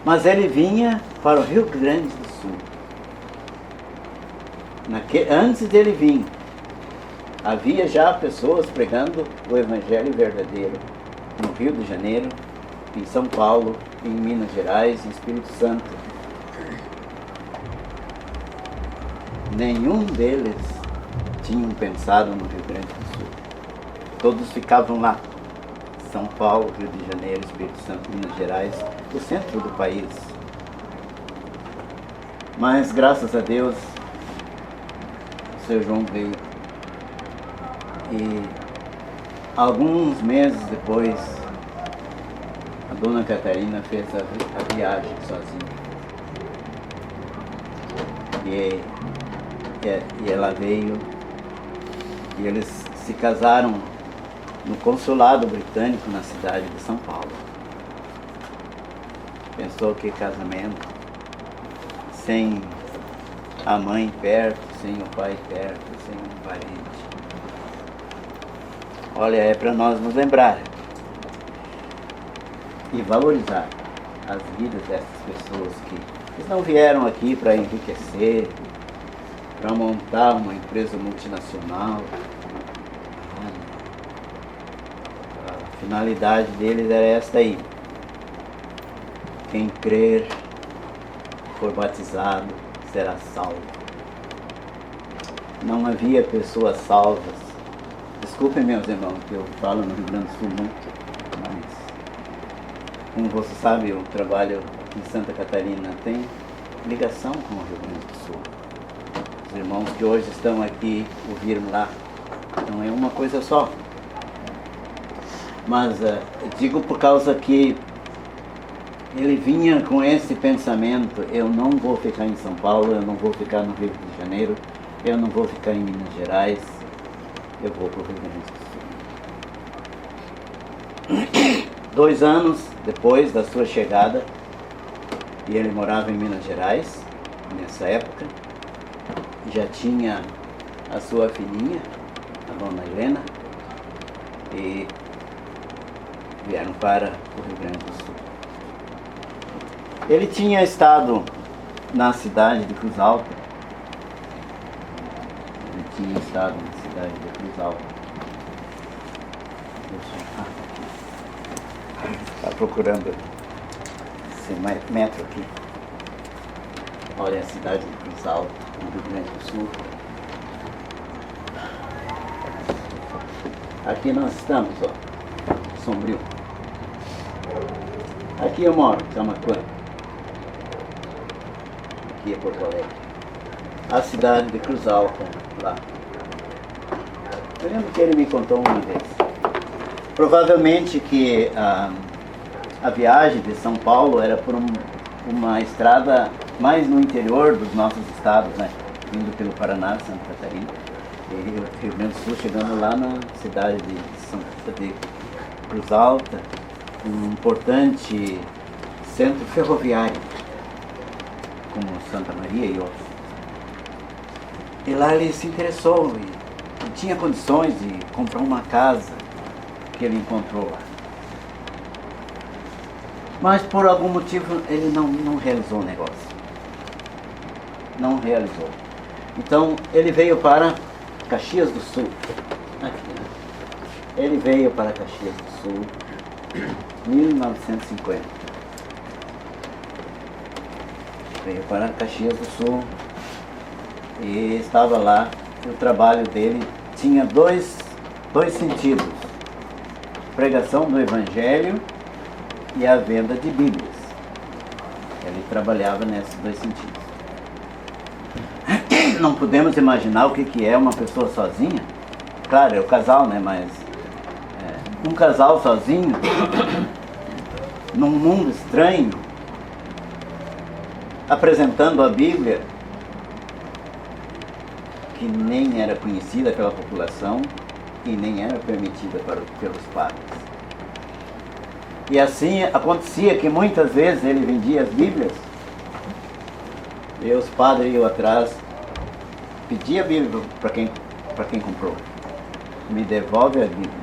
Mas ele vinha para o Rio Grande do Sul. Antes dele vir, havia já pessoas pregando o Evangelho verdadeiro no Rio de Janeiro, em São Paulo, em Minas Gerais, em Espírito Santo. Nenhum deles tinham pensado no Rio Grande do Sul. Todos ficavam lá. São Paulo, Rio de Janeiro, Espírito Santo, Minas Gerais, o centro do país. Mas, graças a Deus, o seu João veio. E alguns meses depois, a dona Catarina fez a viagem sozinha. E ela veio e eles se casaram no consulado britânico na cidade de São Paulo. Pensou que casamento sem a mãe perto, sem o pai perto, sem um parente. Olha, é para nós nos lembrar e valorizar as vidas dessas pessoas que eles não vieram aqui para enriquecer, para montar uma empresa multinacional. A finalidade deles era esta aí. Quem crer, for batizado, será salvo. Não havia pessoas salvas. Desculpem, meus irmãos, que eu falo no Rio Grande do Sul muito, mas, como você sabe, o trabalho em Santa Catarina tem ligação com o Rio Grande do Sul. Os irmãos que hoje estão aqui ouviram lá, então é uma coisa só. Mas digo por causa que ele vinha com esse pensamento: eu não vou ficar em São Paulo, eu não vou ficar no Rio de Janeiro, eu não vou ficar em Minas Gerais, eu vou para o Rio Grande do Sul. 2 anos depois da sua chegada, e ele morava em Minas Gerais, nessa época, já tinha a sua filhinha, a dona Helena, e vieram para o Rio Grande do Sul. Ele tinha estado na cidade de Cruz Alta. Ele tinha estado na cidade de Cruz Alta. Está procurando esse metro aqui. Olha a cidade de Cruz Alta, no Rio Grande do Sul. Aqui nós estamos, ó, Sombrio. Aqui eu moro, Camaquã. Aqui é Porto Alegre. A cidade de Cruz Alta, lá. Eu lembro que ele me contou uma vez. Provavelmente que a viagem de São Paulo era por uma estrada mais no interior dos nossos estados, né? Indo pelo Paraná, Santa Catarina, e Rio Grande do Sul, chegando lá na cidade de Cruz Alta, um importante centro ferroviário, como Santa Maria e outros. E lá ele se interessou e tinha condições de comprar uma casa que ele encontrou lá. Mas por algum motivo ele não realizou o negócio. Não realizou. Então ele veio para Caxias do Sul. Aqui, né? Ele veio para Caxias do Sul em 1950. Veio para Caxias do Sul e estava lá. E o trabalho dele tinha dois sentidos: pregação do Evangelho e a venda de Bíblias. Ele trabalhava nesses dois sentidos. Não podemos imaginar o que é uma pessoa sozinha. Claro, é o casal, né? Mas um casal sozinho, num mundo estranho, apresentando a Bíblia, que nem era conhecida pela população e nem era permitida pelos padres. E assim acontecia que muitas vezes ele vendia as Bíblias e os padres iam atrás, pedia a Bíblia para quem comprou. Me devolve a Bíblia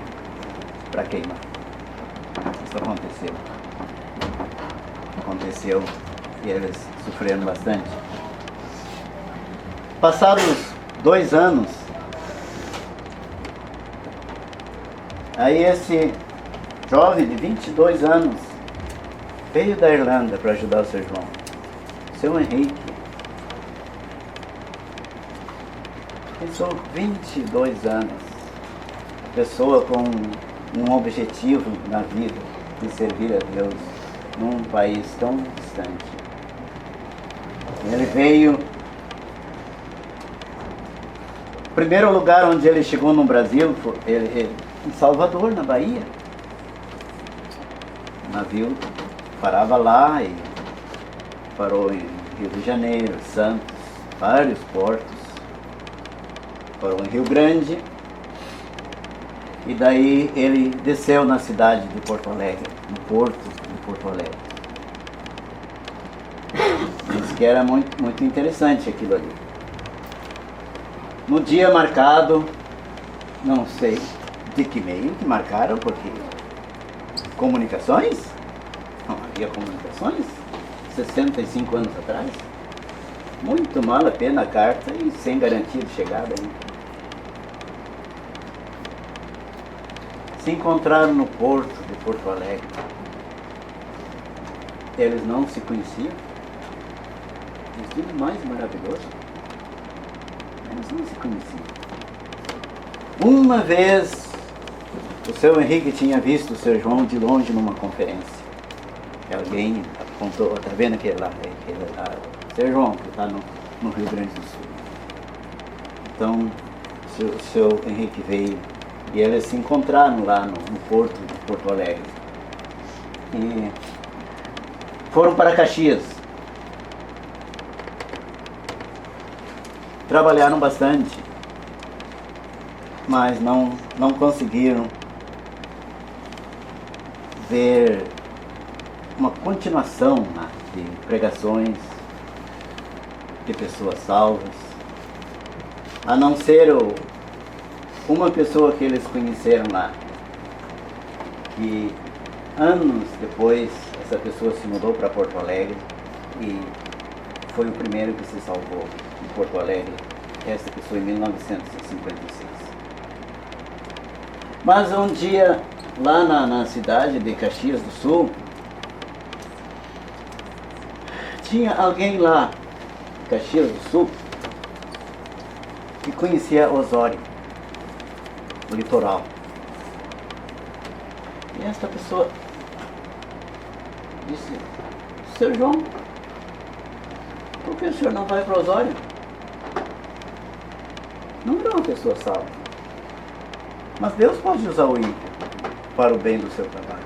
para queimar. Isso aconteceu e eles sofreram bastante. Passados 2 anos, aí esse jovem de 22 anos veio da Irlanda para ajudar o seu João, seu Henrique. Pensou 22 anos, pessoa com um objetivo na vida de servir a Deus num país tão distante. Ele veio. O primeiro lugar onde ele chegou no Brasil foi em Salvador, na Bahia. O navio parava lá e parou em Rio de Janeiro, Santos, vários portos. Parou em Rio Grande. E daí ele desceu na cidade de Porto Alegre, no porto de Porto Alegre. Diz que era muito, muito interessante aquilo ali. No dia marcado, não sei de que meio que marcaram, porque comunicações? Não havia comunicações 65 anos atrás. Muito mal a pena a carta e sem garantia de chegada ainda. Se encontraram no porto de Porto Alegre. Eles não se conheciam. Isso é mais maravilhoso. Eles não se conheciam. Uma vez, o seu Henrique tinha visto o seu João de longe numa conferência. Alguém apontou, está vendo aquele lá? O seu João, que está no Rio Grande do Sul. Então, o seu Henrique veio e eles se encontraram lá no porto de Porto Alegre. E foram para Caxias. Trabalharam bastante, mas não conseguiram ver uma continuação de pregações de pessoas salvas, a não ser uma pessoa que eles conheceram lá, que anos depois essa pessoa se mudou para Porto Alegre e foi o primeiro que se salvou em Porto Alegre, essa pessoa em 1956. Mas um dia, lá na cidade de Caxias do Sul, tinha alguém lá, Caxias do Sul, que conhecia Osório, o litoral. E esta pessoa disse: seu João, por que o senhor não vai para Osório? Não era uma pessoa salva. Mas Deus pode usar o ímpio para o bem do seu trabalho.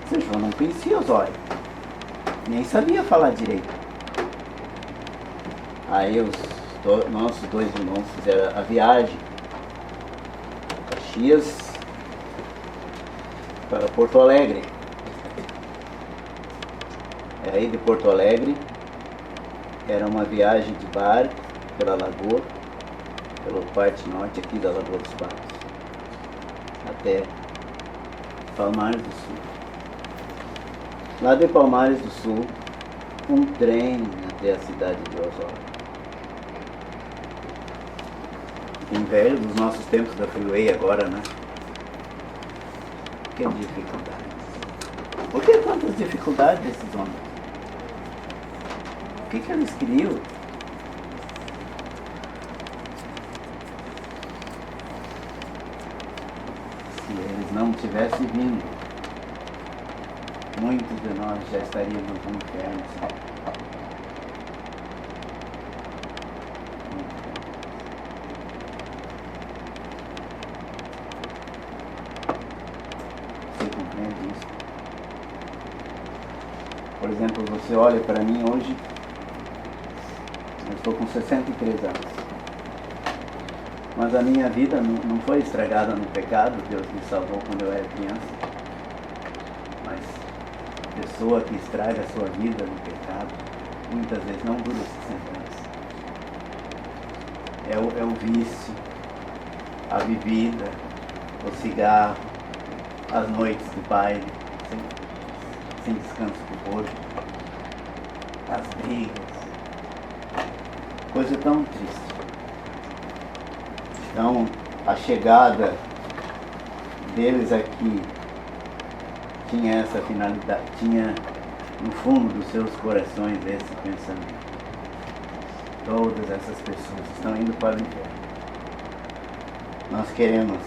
Seu João não conhecia Osório, nem sabia falar direito. Aí nossos 2 irmãos fizeram a viagem Caxias para Porto Alegre. E aí de Porto Alegre era uma viagem de barco pela lagoa, pela parte norte aqui da Lagoa dos Patos, até Palmares do Sul. Lá de Palmares do Sul, um trem até a cidade de Osório. Em velho dos nossos tempos da Freeway agora, né? que dificuldades? Por que tantas dificuldades desses homens? O que eles queriam? Se eles não tivessem vindo, muitos de nós já estaríamos no inferno. Você compreende isso? Por exemplo, você olha para mim hoje, eu estou com 63 anos. Mas a minha vida não foi estragada no pecado, Deus me salvou quando eu era criança. Mas a pessoa que estraga a sua vida no pecado, muitas vezes não dura 60 anos. É o vício, a bebida, o cigarro, as noites de baile, sem descanso do corpo, as brigas, coisa tão triste. Então, a chegada deles aqui tinha essa finalidade, tinha no fundo dos seus corações esse pensamento. Todas essas pessoas estão indo para o inferno. Nós queremos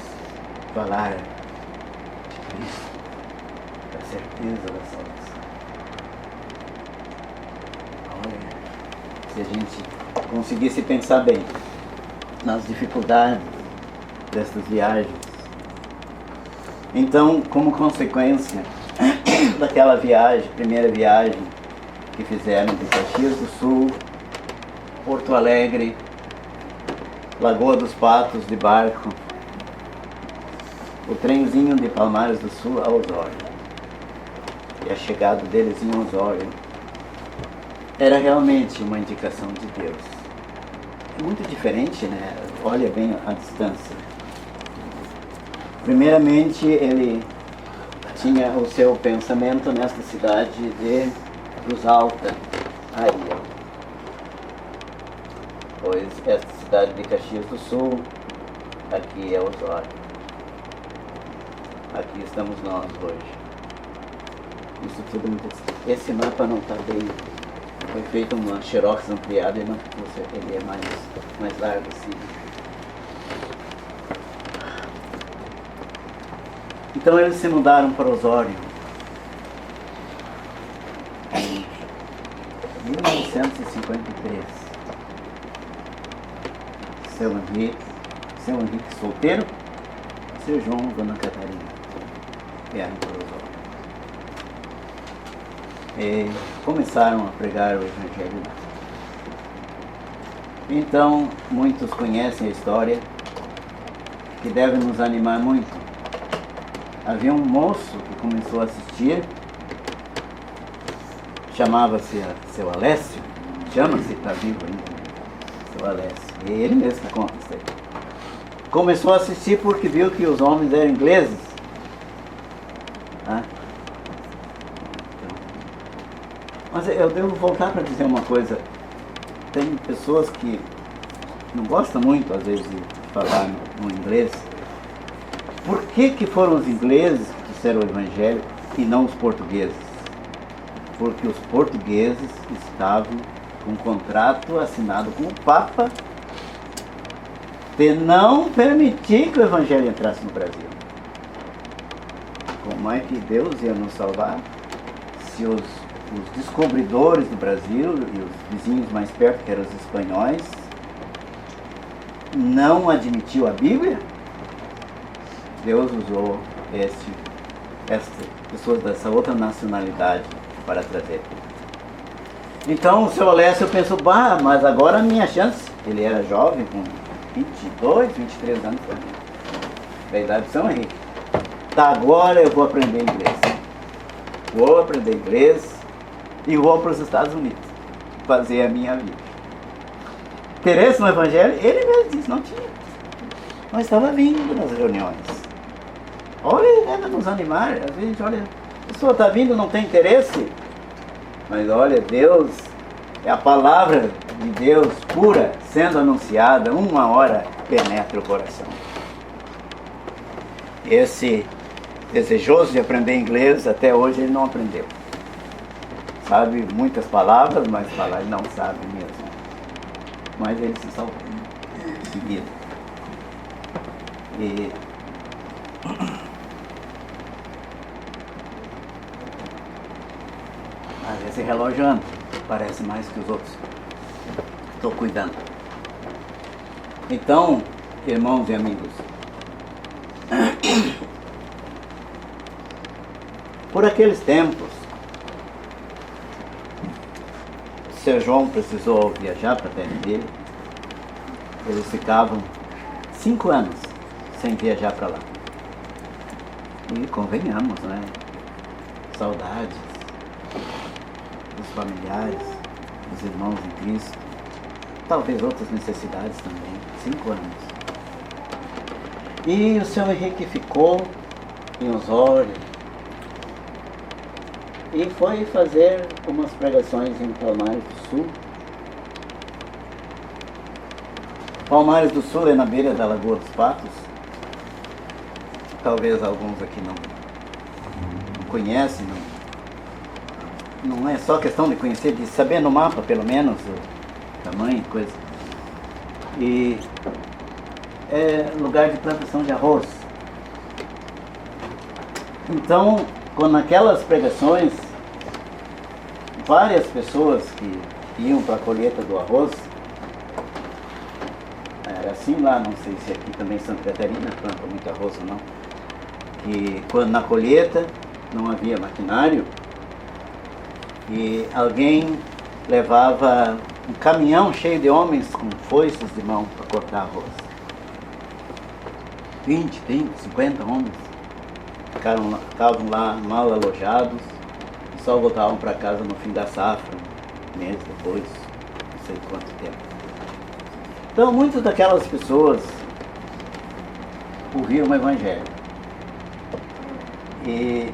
falar de Cristo, da certeza da salvação. Olha, se a gente conseguisse pensar bem nas dificuldades destas viagens. Então, como consequência daquela viagem, primeira viagem que fizeram de Caxias do Sul, Porto Alegre, Lagoa dos Patos de barco, o trenzinho de Palmares do Sul a Osório. E a chegada deles em Osório era realmente uma indicação de Deus. É muito diferente, né? Olha bem a distância. Primeiramente, ele tinha o seu pensamento nesta cidade de Cruz Alta, aí, pois esta cidade de Caxias do Sul, aqui é Osório. Aqui estamos nós hoje. Isso tudo muito... Esse mapa não está bem... Foi feito uma xerox ampliada e ele é mais largo assim. Então eles se mudaram para Osório em 1953. Seu Henrique solteiro, seu João e Dona Catarina vieram para Osório. E começaram a pregar o Evangelho lá. Então, muitos conhecem a história, que deve nos animar muito. Havia um moço que começou a assistir, chamava-se seu Alessio, chama-se, está vivo ainda, seu Alessio, e ele mesmo conta isso aí. Começou a assistir porque viu que os homens eram ingleses. Mas eu devo voltar para dizer uma coisa. Tem pessoas que não gostam muito, às vezes, de falar no inglês. Por que foram os ingleses que disseram o Evangelho e não os portugueses? Porque os portugueses estavam com um contrato assinado com o Papa de não permitir que o Evangelho entrasse no Brasil. Como é que Deus ia nos salvar se os descobridores do Brasil e os vizinhos mais perto, que eram os espanhóis, não admitiu a Bíblia? Deus usou pessoas dessa outra nacionalidade para trazer. Então o seu Alessio pensou, mas agora a minha chance. Ele era jovem, com 22, 23 anos também, da idade de São Henrique. Agora eu vou aprender inglês. Vou aprender inglês e vou para os Estados Unidos fazer a minha vida. Interesse no Evangelho? Ele mesmo disse, não tinha. Mas estava vindo nas reuniões. Olha, ele deve nos animar. Às vezes, olha, a pessoa está vindo, não tem interesse. Mas olha, Deus, é a palavra de Deus pura sendo anunciada, uma hora penetra o coração. Esse desejoso de aprender inglês, até hoje ele não aprendeu. Sabe muitas palavras, mas falar ele não sabe mesmo. Mas ele se salvou em seguida. Mas esse relógio anda, parece mais que os outros. Estou cuidando. Então, irmãos e amigos, por aqueles tempos, o Sr. João precisou viajar para a terra dele. Eles ficavam 5 anos sem viajar para lá. E convenhamos, né? Saudades dos familiares, dos irmãos em Cristo, talvez outras necessidades também. 5 anos. E o Sr. Henrique ficou em Osório e foi fazer umas pregações em Palmares do Sul. Palmares do Sul é na beira da Lagoa dos Patos. Talvez alguns aqui não conhecem, não é só questão de conhecer, de saber no mapa pelo menos o tamanho e coisa. E é lugar de plantação de arroz. Então, quando naquelas pregações, várias pessoas que iam para a colheita do arroz, era assim lá, não sei se aqui também em Santa Catarina planta muito arroz ou não, que quando na colheita não havia maquinário e alguém levava um caminhão cheio de homens com foices de mão para cortar arroz. 20, 30, 50 homens ficavam lá mal alojados e só voltavam para casa no fim da safra, um mês depois, não sei quanto tempo. Então muitas daquelas pessoas ouviram o Evangelho. E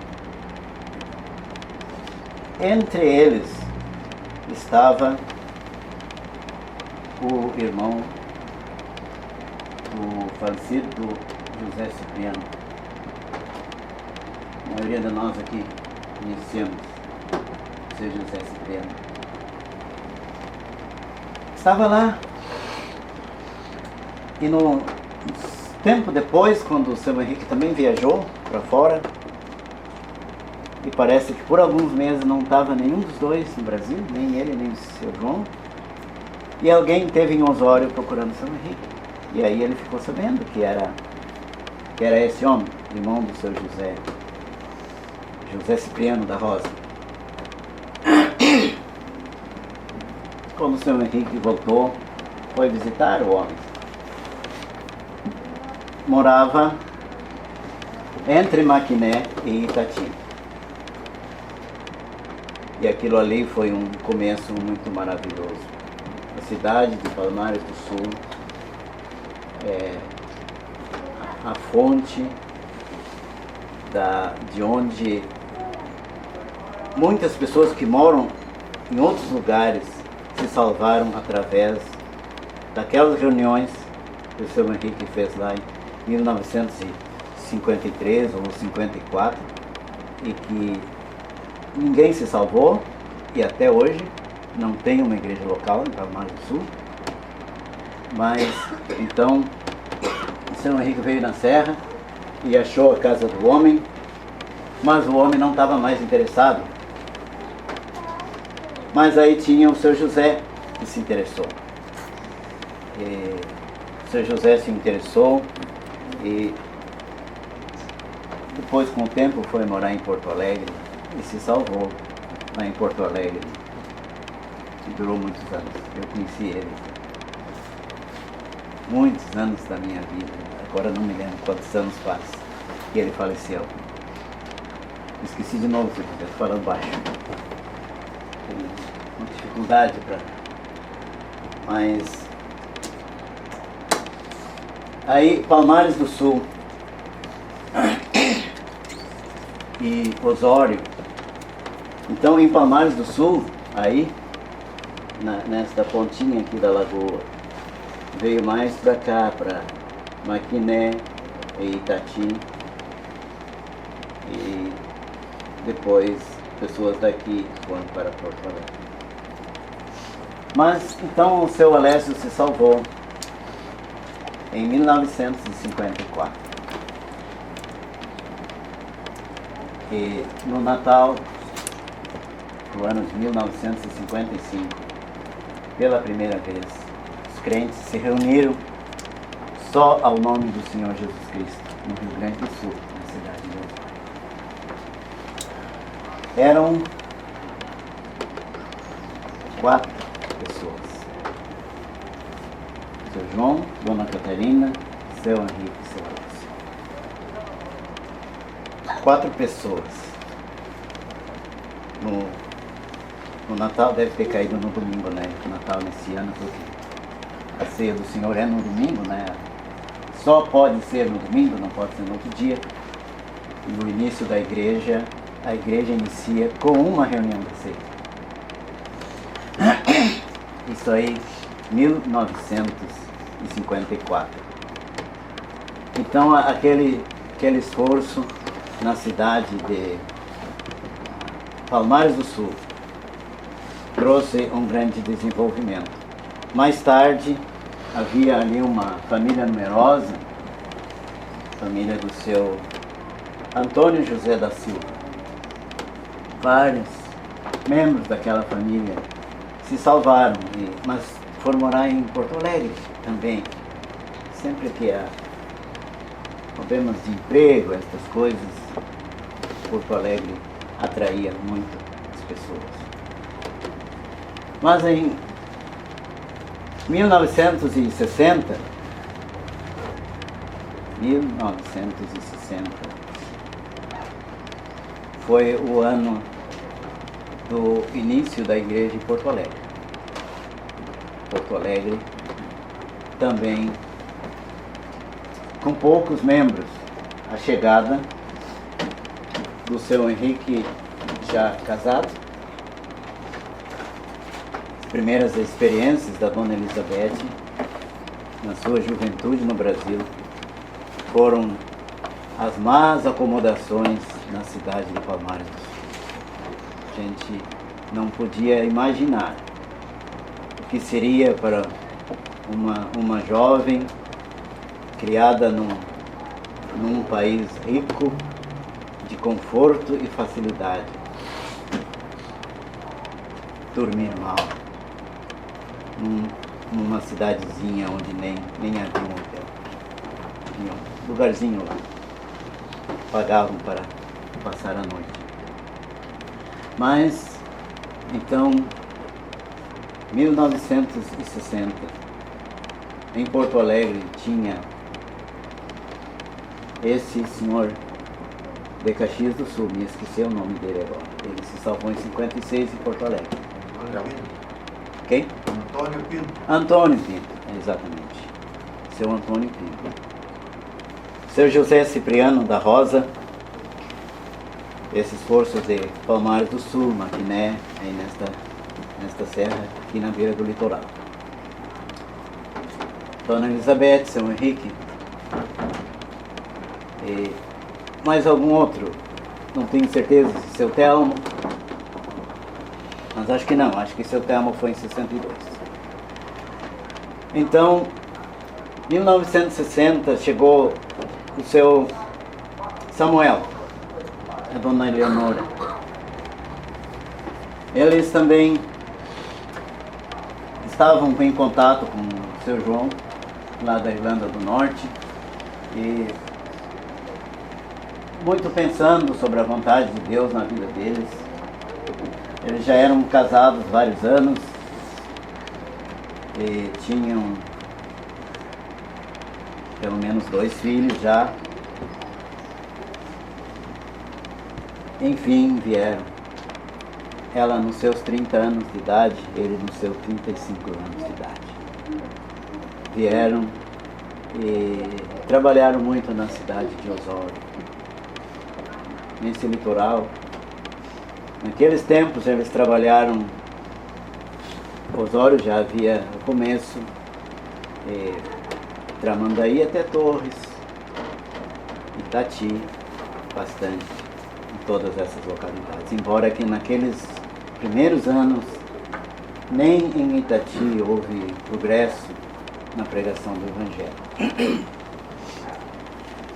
entre eles estava o irmão do falecido José Cipriano. A maioria de nós aqui conhecemos o seu José Cipriano. Estava lá e no tempo depois, quando o seu Henrique também viajou para fora, e parece que por alguns meses não estava nenhum dos dois no Brasil, nem ele, nem o seu João, e alguém esteve em Osório procurando o seu Henrique. E aí ele ficou sabendo que era esse homem, irmão do seu José Cipriano da Rosa. Quando o seu Henrique voltou, foi visitar o homem. Morava entre Maquiné e Itati. E aquilo ali foi um começo muito maravilhoso. A cidade de Palmares do Sul é a fonte de onde muitas pessoas que moram em outros lugares se salvaram através daquelas reuniões que o seu Henrique fez lá em 1953 ou 54 e que ninguém se salvou e até hoje não tem uma igreja local em Palmares do Sul. Mas então o seu Henrique veio na serra e achou a casa do homem, mas o homem não estava mais interessado. Mas aí tinha o seu José que se interessou. E o seu José se interessou e depois, com o tempo, foi morar em Porto Alegre e se salvou lá em Porto Alegre. E durou muitos anos. Eu conheci ele. Muitos anos da minha vida. Agora não me lembro quantos anos faz que ele faleceu. Esqueci de novo, estou falando baixo. Tenho uma dificuldade para... Mas... Aí, Palmares do Sul e Osório. Então, em Palmares do Sul, aí, nesta pontinha aqui da lagoa, veio mais para cá, para Maquiné e Itati. e depois pessoas daqui foram para Porto Alegre. Mas então o seu Alessio se salvou em 1954. E no Natal do ano de 1955, pela primeira vez, os crentes se reuniram só ao nome do Senhor Jesus Cristo, no Rio Grande do Sul, na cidade de Osório. Eram 4 pessoas: seu João, Dona Catarina, seu Henrique e seu Alessio. 4 pessoas. No Natal deve ter caído no domingo, né? O Natal nesse ano, porque a ceia do Senhor é no domingo, né? Só pode ser no domingo, não pode ser no outro dia. E no início da igreja, a igreja inicia com uma reunião da ceia. Isso aí, 1954. Então, aquele esforço na cidade de Palmares do Sul trouxe um grande desenvolvimento. Mais tarde, havia ali uma família numerosa, família do seu Antônio José da Silva. Vários membros daquela família se salvaram, mas foram morar em Porto Alegre também. Sempre que há problemas de emprego, essas coisas, Porto Alegre atraía muito as pessoas. Mas em 1960, foi o ano do início da igreja em Porto Alegre. Porto Alegre também com poucos membros. A chegada do seu Henrique já casado, as primeiras experiências da Dona Elizabeth na sua juventude no Brasil foram as más acomodações na cidade de Palmares do Sul. A gente não podia imaginar o que seria para uma jovem criada num país rico de conforto e facilidade, dormir mal numa cidadezinha onde nem havia um hotel, tinha um lugarzinho lá, pagavam para passar a noite. Mas então, 1960, em Porto Alegre tinha esse senhor de Caxias do Sul, me esqueci o nome dele agora. Ele se salvou em 56 em Porto Alegre. Quem? Antônio Pinto. Antônio Pinto, exatamente. Seu Antônio Pinto. Seu José Cipriano da Rosa, esse esforço de Palmares do Sul, Maquiné, aí nesta serra, aqui na beira do litoral. Dona Elizabeth, seu Henrique, e mais algum outro, não tenho certeza, seu Telmo, mas acho que não, acho que seu Telmo foi em 62. Então, 1960 chegou o seu Samuel, a Dona Eleonora. Eles também estavam em contato com o seu João, lá da Irlanda do Norte, e muito pensando sobre a vontade de Deus na vida deles. Eles já eram casados vários anos e tinham pelo menos 2 filhos já. Enfim, vieram. Ela nos seus 30 anos de idade, ele nos seus 35 anos de idade. Vieram e trabalharam muito na cidade de Osório, nesse litoral. Naqueles tempos eles trabalharam, Osório já havia o começo, Tramandaí até Torres, Itati, bastante. todas essas localidades. Embora que naqueles primeiros anos, nem em Itati houve progresso na pregação do Evangelho.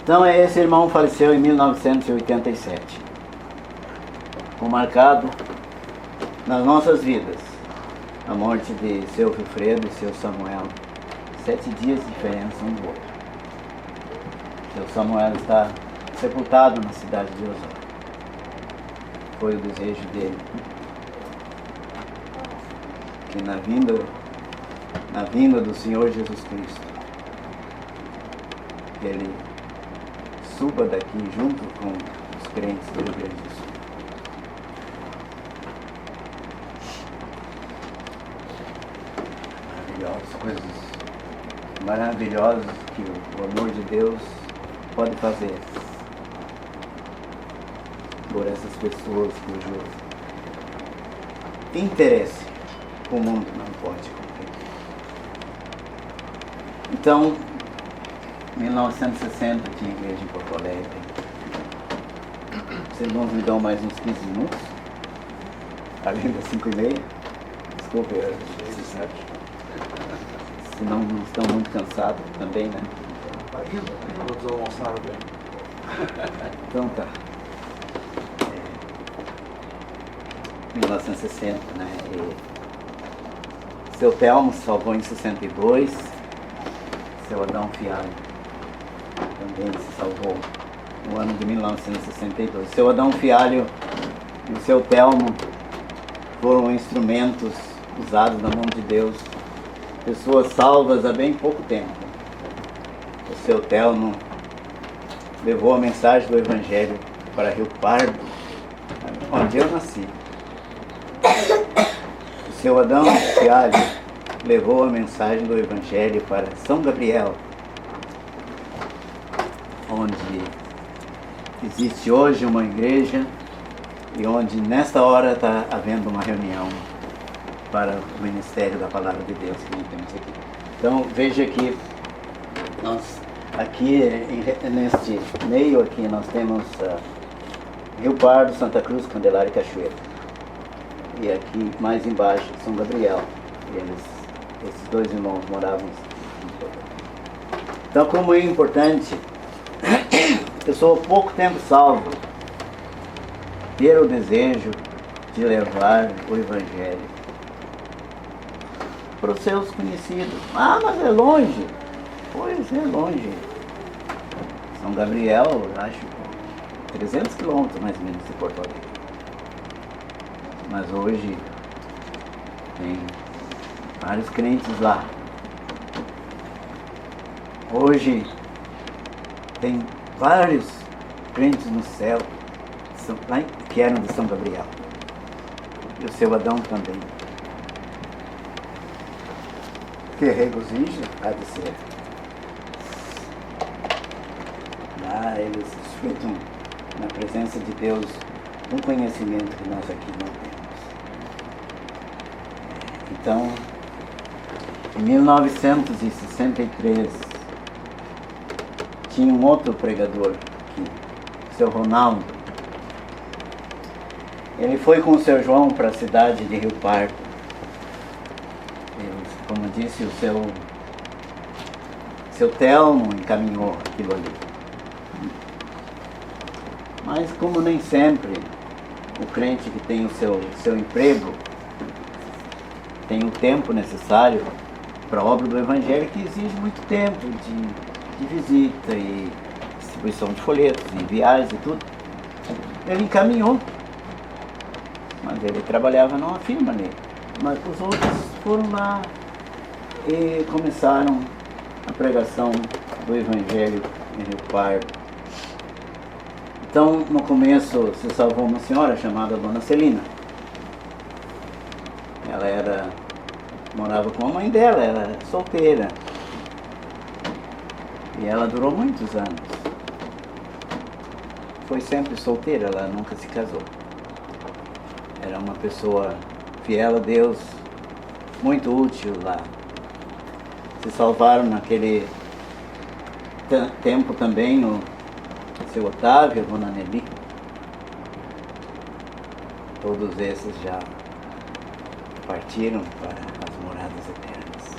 Então, esse irmão faleceu em 1987. Ficou marcado nas nossas vidas a morte de seu Wilfredo e seu Samuel. 7 dias de diferença um do outro. Seu Samuel está sepultado na cidade de Osório. Foi o desejo dele que na vinda do Senhor Jesus Cristo, ele suba daqui junto com os crentes do Rio Grande do Sul. Coisas maravilhosas que o amor de Deus pode fazer por essas pessoas cujo interesse o mundo não pode compreender. Então, em 1960 tinha igreja em Porto Alegre. Os irmãos me dão mais uns 15 minutos, além das 5h30. Desculpe, se não estão muito cansados também, né? Todos almoçaram bem. Então tá. 1960, né? E seu Telmo se salvou em 62. Seu Adão Fialho também se salvou no ano de 1962. Seu Adão Fialho e o seu Telmo foram instrumentos usados na mão de Deus, pessoas salvas há bem pouco tempo. O seu Telmo levou a mensagem do Evangelho para Rio Pardo, onde eu nasci. O seu Adão Fialho levou a mensagem do Evangelho para São Gabriel, onde existe hoje uma igreja e onde nesta hora está havendo uma reunião para o ministério da Palavra de Deus que nós temos aqui. Então veja que nós aqui neste meio aqui nós temos Rio Pardo, Santa Cruz, Candelária e Cachoeira. E aqui mais embaixo São Gabriel. Esses dois irmãos moravam. Então, como é importante, eu sou há pouco tempo salvo, ter o desejo de levar o Evangelho para os seus conhecidos. Ah, mas é longe. Pois é longe. São Gabriel, acho, 300 quilômetros mais ou menos de Porto Alegre. Mas hoje tem vários crentes lá. Hoje tem vários crentes no céu que eram de São Gabriel. E o seu Adão também. Que regozijo há de ser. Lá eles desfrutam na presença de Deus um conhecimento que nós aqui não temos. Então, em 1963, tinha um outro pregador aqui, seu Ronaldo. Ele foi com o seu João para a cidade de Rio Pardo. Como disse, o seu Telmo encaminhou aquilo ali. Mas como nem sempre o crente que tem o seu emprego tem o tempo necessário para a obra do Evangelho, que exige muito tempo de visita e distribuição de folhetos, e viagens e tudo, ele encaminhou. Mas ele trabalhava numa firma ali. Mas os outros foram lá e começaram a pregação do Evangelho em Rio Pardo. Então, no começo, se salvou uma senhora chamada Dona Celina. Ela morava com a mãe dela, era solteira. E ela durou muitos anos. Foi sempre solteira, ela nunca se casou. Era uma pessoa fiel a Deus, muito útil lá. Se salvaram naquele tempo também o seu Otávio, a Dona Nelly. todos esses já partiram para as moradas eternas.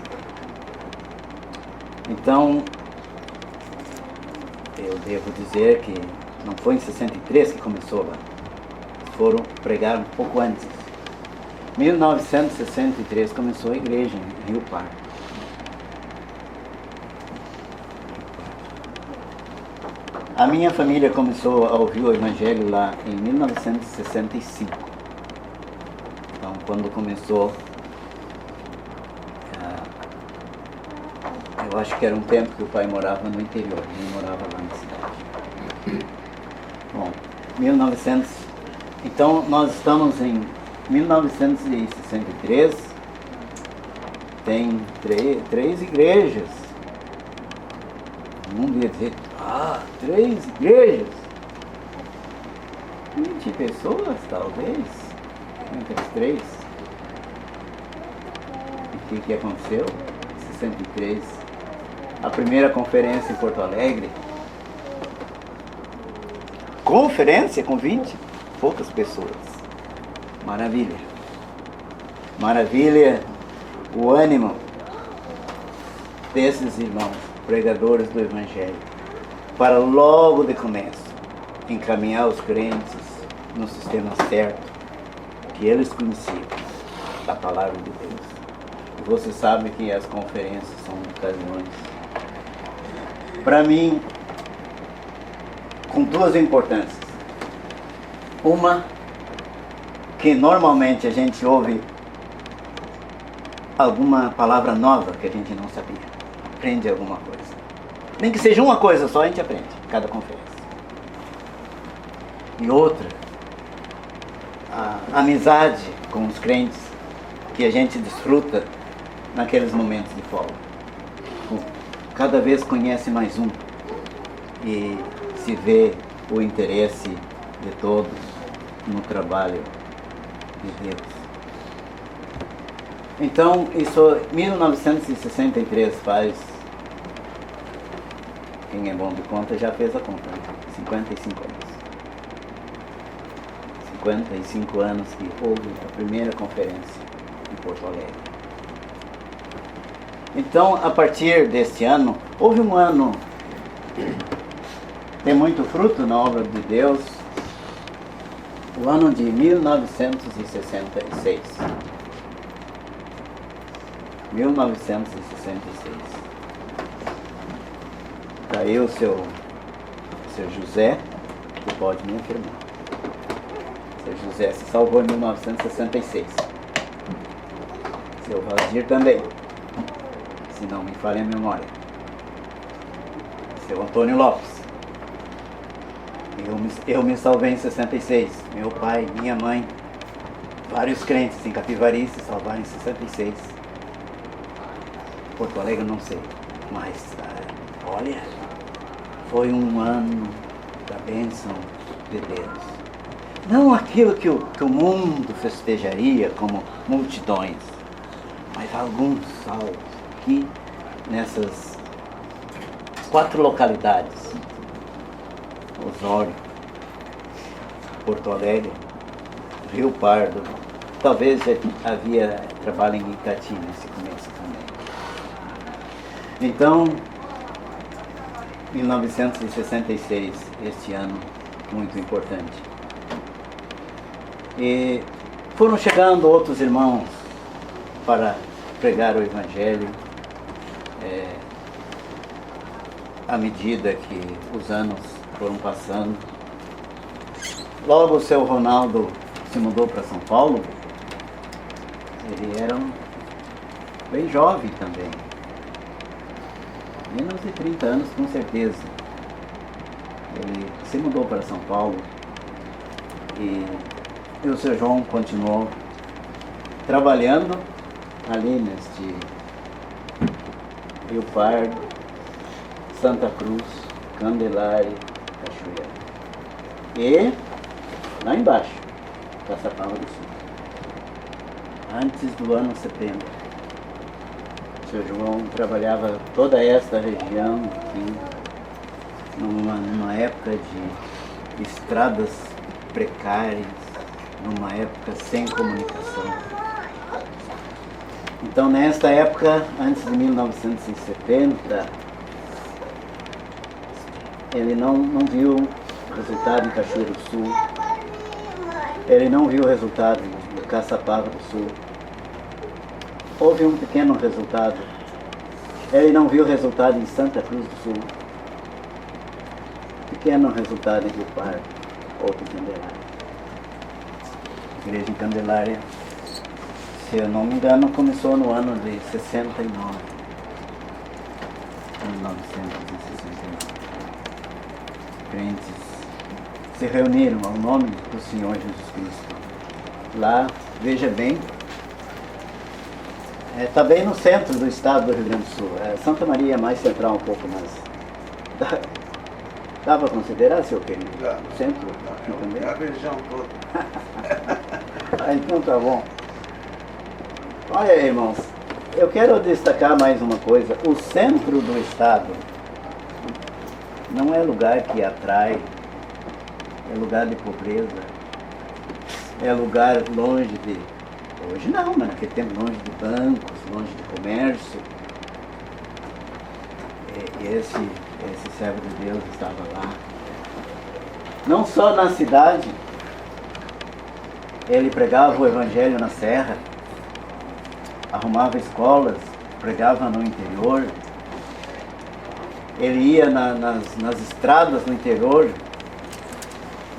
Então, eu devo dizer que não foi em 63 que começou lá. Foram pregar um pouco antes. 1963 começou a igreja em Rio Pardo. A minha família começou a ouvir o Evangelho lá em 1965. Então, quando começou, eu acho que era um tempo que o pai morava no interior, ele morava lá na cidade. Bom, 1900. Então, nós estamos em 1963, tem três igrejas. Um dia dizer, 3 igrejas, 20 pessoas talvez, entre as 3. E o que aconteceu? Em 63, a primeira conferência em Porto Alegre, conferência com 20 poucas pessoas. Maravilha. Maravilha o ânimo desses irmãos, pregadores do Evangelho, para logo de começo encaminhar os crentes no sistema certo, que eles conheciam, da Palavra de Deus. E você sabe que as conferências são ocasiões, para mim, com duas importâncias. Uma, que normalmente a gente ouve alguma palavra nova que a gente não sabia. Aprende alguma coisa. Nem que seja uma coisa só, a gente aprende, cada conferência. E outra, a amizade com os crentes que a gente desfruta naqueles momentos de folga. Cada vez conhece mais um e se vê o interesse de todos no trabalho de Deus. Então, isso 1963 faz, quem é bom de conta já fez a conta, né? 55 anos. 55 anos que houve a primeira conferência em Porto Alegre. Então, a partir deste ano, houve um ano de muito fruto na obra de Deus, o ano de 1966. 1966. Daí o seu José, que pode me afirmar. Seu José se salvou em 1966. Seu Valdir também, se não me falha a memória. Seu Antônio Lopes. Eu me salvei em 66. Meu pai, minha mãe, vários crentes em Capivari se salvaram em 66. Porto Alegre não sei, mas olha, foi um ano da bênção de Deus. Não aquilo que o mundo festejaria como multidões, mas alguns salvos aqui nessas 4 localidades: Osório, Porto Alegre, Rio Pardo, talvez já havia trabalho em Itati nesse começo também. Então, 1966, este ano muito importante. E foram chegando outros irmãos para pregar o Evangelho à medida que os anos foram passando. Logo o seu Ronaldo se mudou para São Paulo. Ele era bem jovem também. Menos de 30 anos, com certeza. Ele se mudou para São Paulo e o seu João continuou trabalhando ali neste Rio Pardo, Santa Cruz, Candelária, Cachoeira. E lá embaixo, Caçapava do Sul. Antes do ano setembro. Seu João trabalhava toda esta região aqui, numa época de estradas precárias, numa época sem comunicação. Então, nesta época, antes de 1970, ele não viu o resultado em Cachoeiro do Sul, ele não viu o resultado em Caçapava do Sul. Houve um pequeno resultado. Ele não viu o resultado em Santa Cruz do Sul. Pequeno resultado em Rio Pardo, outro em Candelária. A igreja em Candelária, se eu não me engano, começou no ano de 69. 1969. Crentes se reuniram ao nome do Senhor Jesus Cristo. Lá, veja bem, está bem no centro do estado do Rio Grande do Sul. Santa Maria é mais central um pouco, mas dá para considerar, seu querido? Centro? É a região toda. Então tá bom. Olha aí, irmãos, eu quero destacar mais uma coisa. O centro do estado não é lugar que atrai, é lugar de pobreza, é lugar longe de... Hoje não, mas naquele tempo longe de bancos, longe de comércio. E esse servo de Deus estava lá. Não só na cidade, ele pregava o evangelho na serra, arrumava escolas, pregava no interior. Ele ia nas estradas no interior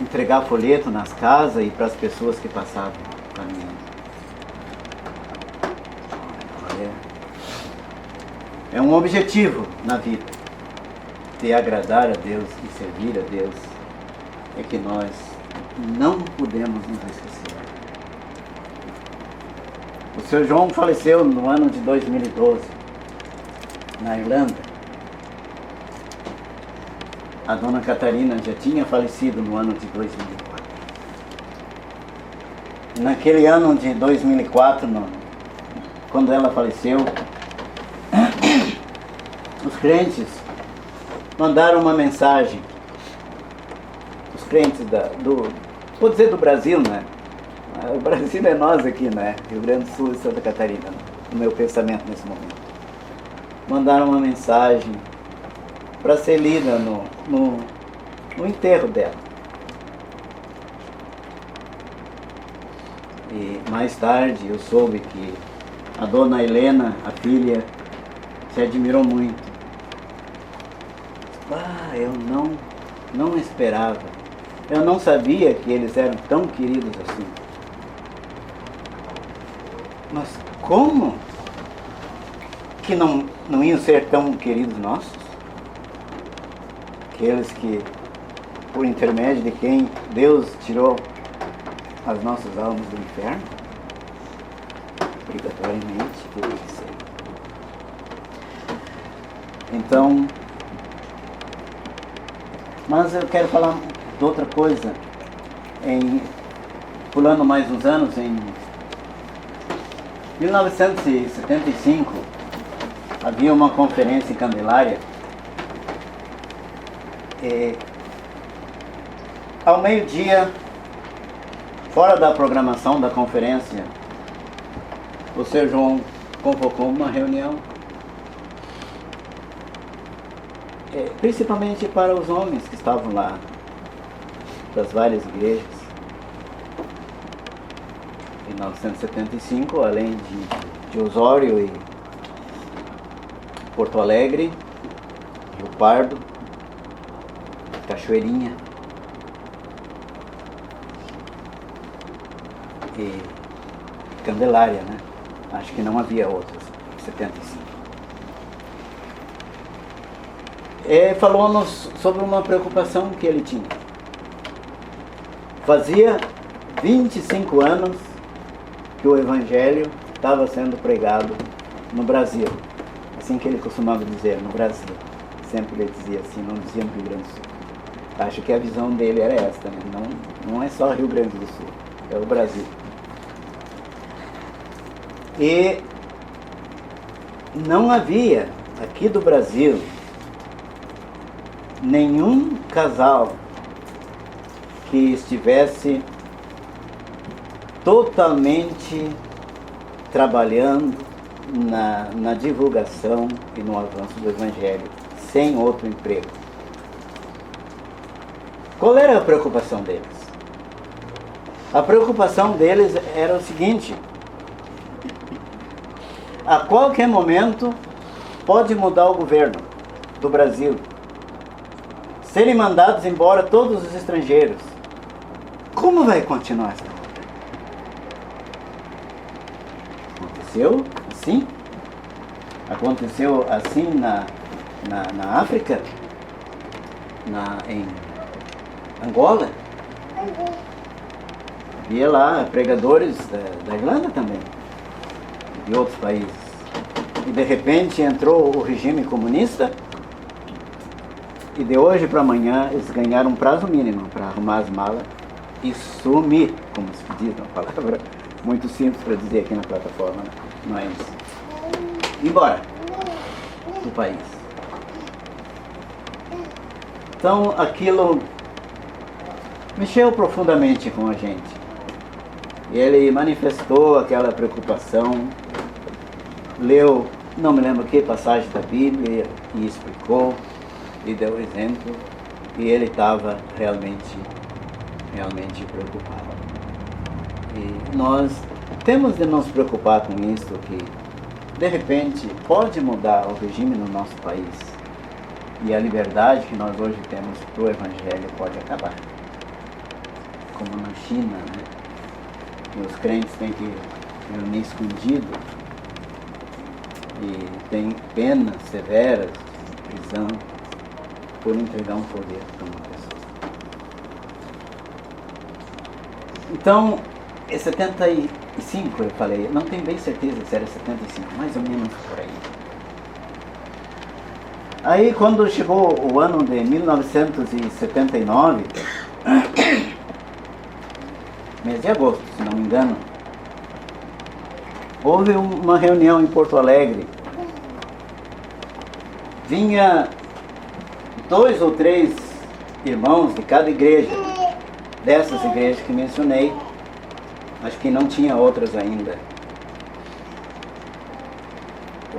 entregar folheto nas casas e para as pessoas que passavam caminhando. É um objetivo na vida, de agradar a Deus e servir a Deus, é que nós não podemos nos esquecer. O Sr. João faleceu no ano de 2012, na Irlanda. A dona Catarina já tinha falecido no ano de 2004. E naquele ano de 2004, quando ela faleceu, os crentes mandaram uma mensagem. Os crentes vou dizer do Brasil, né? O Brasil é nós aqui, né? Rio Grande do Sul e Santa Catarina, no meu pensamento nesse momento. Mandaram uma mensagem para ser lida no enterro dela. E mais tarde eu soube que a dona Helena, a filha, se admirou muito. Eu não esperava. Eu não sabia que eles eram tão queridos assim. Mas como que não iam ser tão queridos nossos? Aqueles que, por intermédio de quem Deus tirou as nossas almas do inferno? Obrigatoriamente, teria que ser. Então, mas eu quero falar de outra coisa. Pulando mais uns anos, em 1975, havia uma conferência em Candelária. Ao meio-dia, fora da programação da conferência, o Sr. João convocou uma reunião, principalmente para os homens que estavam lá, das várias igrejas. Em 1975, além de Osório e Porto Alegre, Rio Pardo, Cachoeirinha e Candelária, né? Acho que não havia outras, 75. Falou-nos sobre uma preocupação que ele tinha. Fazia 25 anos que o Evangelho estava sendo pregado no Brasil. Assim que ele costumava dizer, no Brasil. Sempre ele dizia assim, não dizia no Rio Grande do Sul. Acho que a visão dele era esta, né? Não é só Rio Grande do Sul, é o Brasil. E não havia, aqui do Brasil, nenhum casal que estivesse totalmente trabalhando na divulgação e no avanço do Evangelho, sem outro emprego. Qual era a preocupação deles? A preocupação deles era o seguinte: a qualquer momento pode mudar o governo do Brasil, serem mandados embora todos os estrangeiros. Como vai continuar essa obra? Aconteceu assim? Aconteceu assim na África? Em Angola? Havia lá pregadores da Irlanda também, de outros países. E de repente entrou o regime comunista, e de hoje para amanhã eles ganharam um prazo mínimo para arrumar as malas e sumir, como se diz, uma palavra muito simples para dizer aqui na plataforma, né? Mas embora do país. Então aquilo mexeu profundamente com a gente. E ele manifestou aquela preocupação, leu, não me lembro que passagem da Bíblia, e explicou, e deu exemplo, e ele estava realmente preocupado. E nós temos de nos preocupar com isso, que de repente pode mudar o regime no nosso país, e a liberdade que nós hoje temos para o Evangelho pode acabar. Como na China, né? Os crentes têm que reunir escondido, e tem penas severas de prisão por entregar um poder para uma pessoa. Então, é 75, eu falei, não tenho bem certeza se era 75, mais ou menos por aí. Aí, quando chegou o ano de 1979, mês de agosto, se não me engano, houve uma reunião em Porto Alegre. Vinha 2 ou 3 irmãos de cada igreja, dessas igrejas que mencionei, acho que não tinha outras ainda.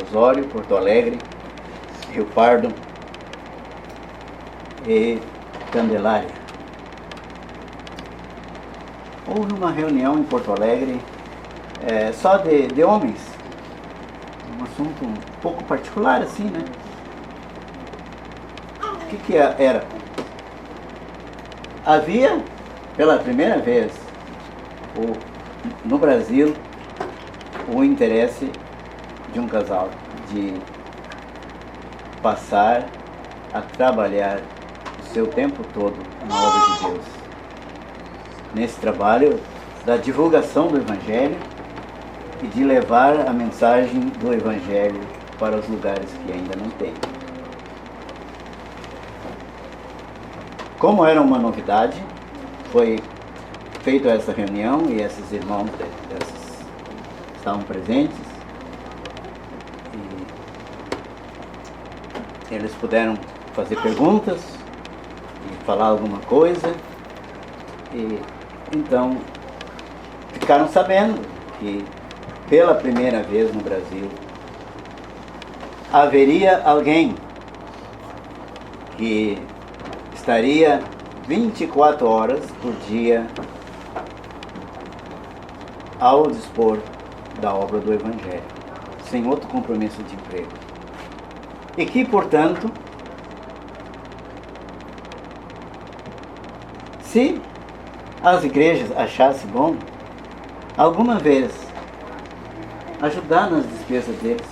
Osório, Porto Alegre, Rio Pardo e Candelária. Houve uma reunião em Porto Alegre só de homens, um assunto um pouco particular assim, né? O que era? Havia, pela primeira vez, no Brasil, o interesse de um casal de passar a trabalhar o seu tempo todo na obra de Deus. Nesse trabalho da divulgação do Evangelho e de levar a mensagem do Evangelho para os lugares que ainda não têm. Como era uma novidade, foi feita essa reunião e esses irmãos estavam presentes e eles puderam fazer perguntas e falar alguma coisa, e então ficaram sabendo que pela primeira vez no Brasil haveria alguém que estaria 24 horas por dia ao dispor da obra do Evangelho, sem outro compromisso de emprego. E que, portanto, se as igrejas achassem bom, alguma vez ajudar nas despesas deles,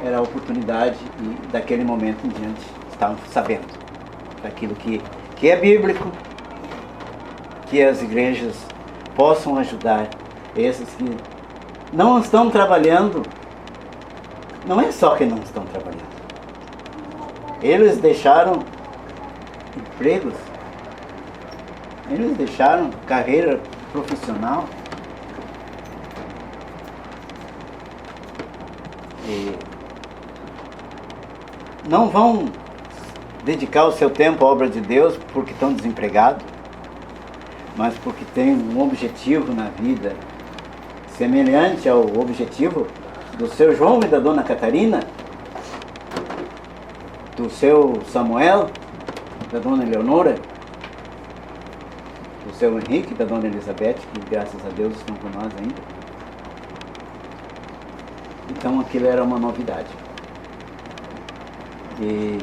era a oportunidade, e daquele momento em diante estavam sabendo daquilo que é bíblico, que as igrejas possam ajudar esses que não estão trabalhando. Não é só que não estão trabalhando, eles deixaram empregos, eles deixaram carreira profissional e não vão dedicar o seu tempo à obra de Deus porque estão desempregados, mas porque tem um objetivo na vida semelhante ao objetivo do seu João e da dona Catarina, do seu Samuel, da dona Eleonora, do seu Henrique, da dona Elizabeth, que graças a Deus estão com nós ainda. Então aquilo era uma novidade. E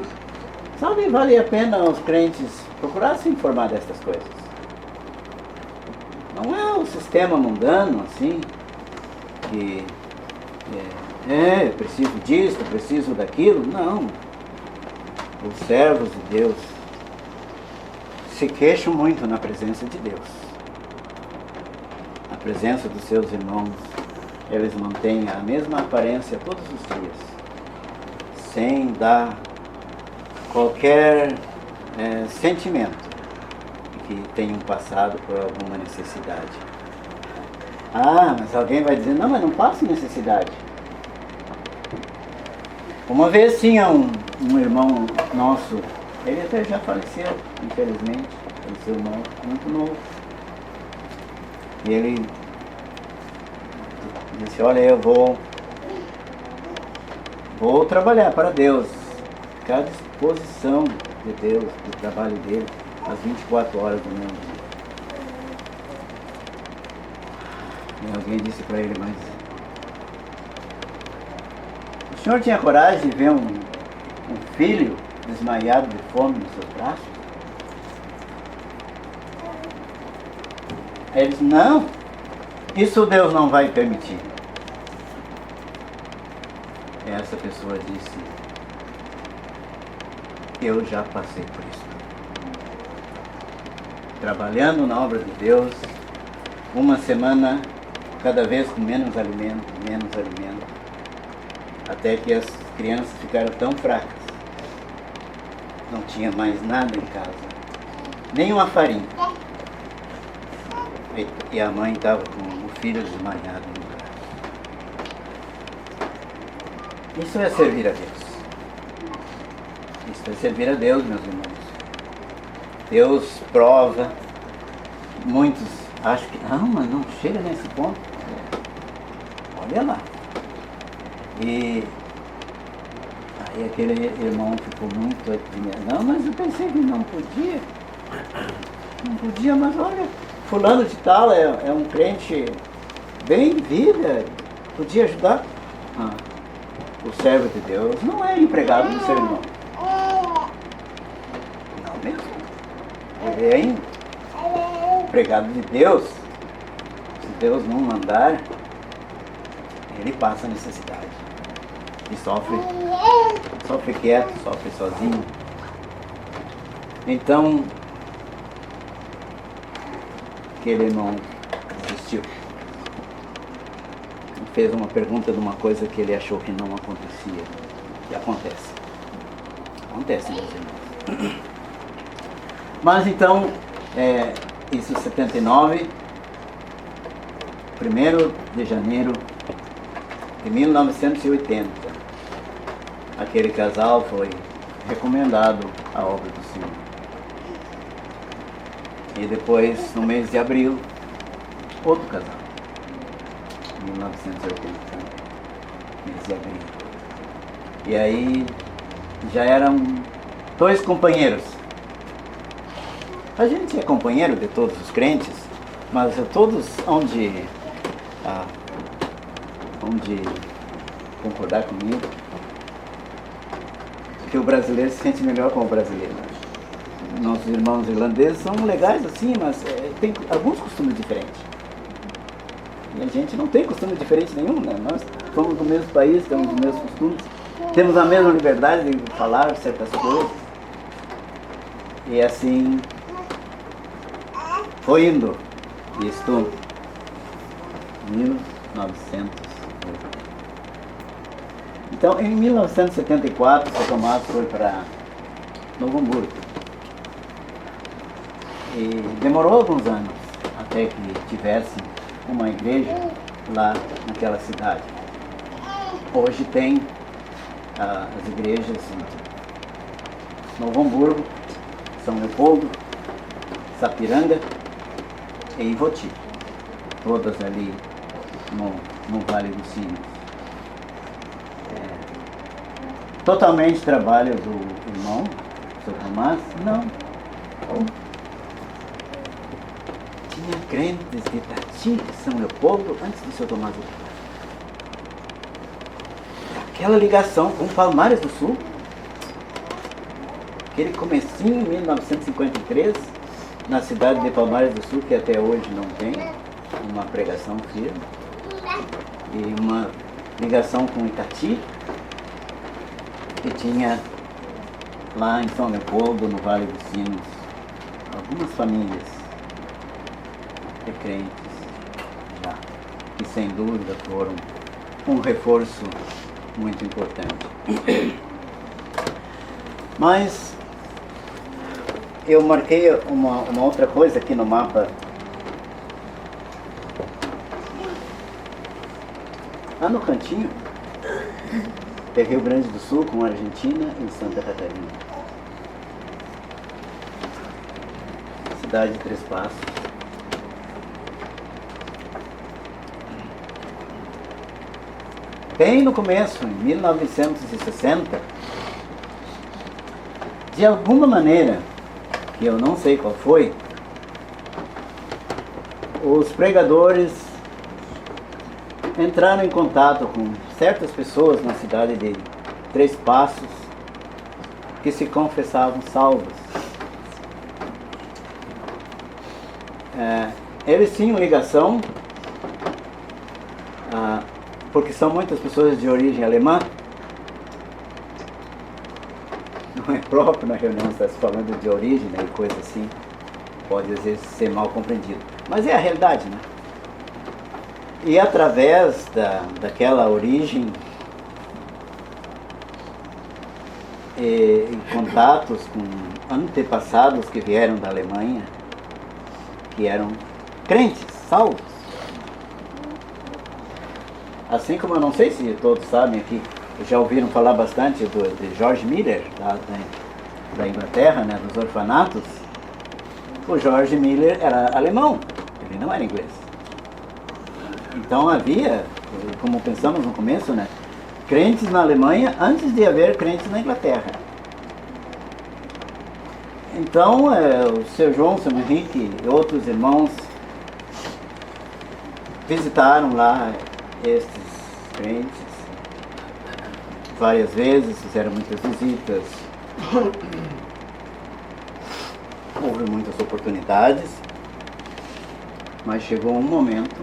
sabe, vale a pena os crentes procurar se informar destas coisas. Não é um sistema mundano assim, que eu preciso disso, eu preciso daquilo. Não. Os servos de Deus se queixam muito na presença de Deus. Na presença dos seus irmãos, eles mantêm a mesma aparência todos os dias, sem dar qualquer sentimento de que tenham passado por alguma necessidade. Ah, mas alguém vai dizer, não, mas não passo necessidade. Uma vez tinha um irmão nosso, ele até já faleceu, infelizmente, faleceu muito novo. E ele disse, olha, eu vou trabalhar para Deus, ficar à disposição de Deus, do trabalho dele, às 24 horas do meu dia. E alguém disse para ele, mas o senhor tinha coragem de ver um filho desmaiado de fome nos seus braços? Aí ele disse, não, isso Deus não vai permitir. E essa pessoa disse, eu já passei por isso. Trabalhando na obra de Deus, uma semana, cada vez com menos alimento, até que as crianças ficaram tão fracas, não tinha mais nada em casa, nem uma farinha. E a mãe estava com o filho desmaiado no braço. Isso é servir a Deus. Isso é servir a Deus, meus irmãos. Deus prova. Muitos acham que, não, mas não chega nesse ponto. Olha lá. E aí aquele irmão ficou muito admirado. Não, mas eu pensei que não podia. Não podia, mas olha, fulano de tal é um crente bem de vida, podia ajudar. O servo de Deus não é empregado do seu irmão. Não mesmo. Ele é empregado de Deus. Se Deus não mandar, ele passa necessidade. E sofre quieto, sofre sozinho. Então, aquele irmão desistiu. Fez uma pergunta de uma coisa que ele achou que não acontecia. E acontece. Acontece, meus irmãos. Mas então, isso em 79, 1º de janeiro de 1980, aquele casal foi recomendado à obra do Senhor. E depois, no mês de abril, outro casal. 1980, mês de abril. E aí já eram 2 companheiros. A gente é companheiro de todos os crentes, mas todos onde concordar comigo, que o brasileiro se sente melhor com o brasileiro. Nossos irmãos irlandeses são legais assim, mas tem alguns costumes diferentes. E a gente não tem costume diferente nenhum, né? Nós somos do mesmo país, temos os mesmos costumes, temos a mesma liberdade de falar certas coisas. E assim foi indo. Isto 1980. Então, em 1974, o Tomás foi para Novo Hamburgo. E demorou alguns anos até que tivesse uma igreja lá naquela cidade. Hoje tem as igrejas em Novo Hamburgo, São Leopoldo, Sapiranga e Ivoti, todas ali no Vale dos Sinos. Totalmente trabalho do irmão, seu Tomás? Não. Tinha crentes de Tati, de São Leopoldo, antes de seu Tomás. Aquela ligação com Palmares do Sul, aquele comecinho em 1953, na cidade de Palmares do Sul, que até hoje não tem uma pregação firme, e uma ligação com Itati, que tinha lá em São Leopoldo, no Vale dos Sinos, algumas famílias de crentes já, que sem dúvida foram um reforço muito importante. Mas eu marquei uma outra coisa aqui no mapa. Lá no cantinho, é Rio Grande do Sul com Argentina e Santa Catarina. Cidade de Três Passos. Bem no começo, em 1960, de alguma maneira, que eu não sei qual foi, os pregadores entraram em contato com certas pessoas na cidade de Três Passos que se confessavam salvos. Eles tinham ligação, porque são muitas pessoas de origem alemã. Não é próprio na reunião estar se falando de origem, né, e coisa assim, pode às vezes ser mal compreendido. Mas é a realidade, né? E através daquela origem e contatos com antepassados que vieram da Alemanha, que eram crentes, salvos. Assim como eu não sei se todos sabem aqui, já ouviram falar bastante de George Miller, da Inglaterra, né, dos orfanatos. O George Miller era alemão, ele não era inglês. Então havia, como pensamos no começo, né, crentes na Alemanha antes de haver crentes na Inglaterra. Então o Sr. João, o Sr. Henrique e outros irmãos visitaram lá estes crentes várias vezes, fizeram muitas visitas, houve muitas oportunidades, mas chegou um momento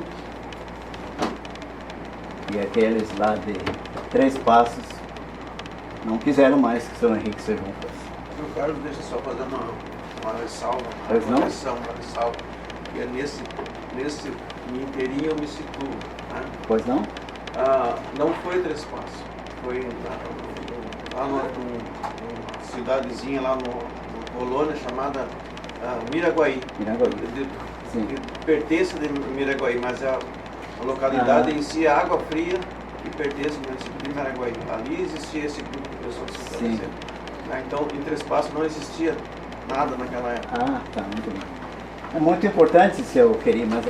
e aqueles lá de Três Passos não quiseram mais que São Henrique e Sr. João fosse. Meu Carlos, deixa só fazer uma ressalva, Pois não? uma ressalva. E é nesse inteirinho eu me situo. Né? Pois não? Não foi Três Passos, foi lá numa cidadezinha lá no Colônia chamada Miraguaí. Miraguaí. Sim. Pertence de Miraguaí, mas a localidade em si é Água Fria e pertence ao município de Miraguaí. Ali existia esse grupo de pessoas que se estabeleceram. Então, em Três Passos não existia nada naquela época. Tá, muito bem. É muito importante, se eu queria, mas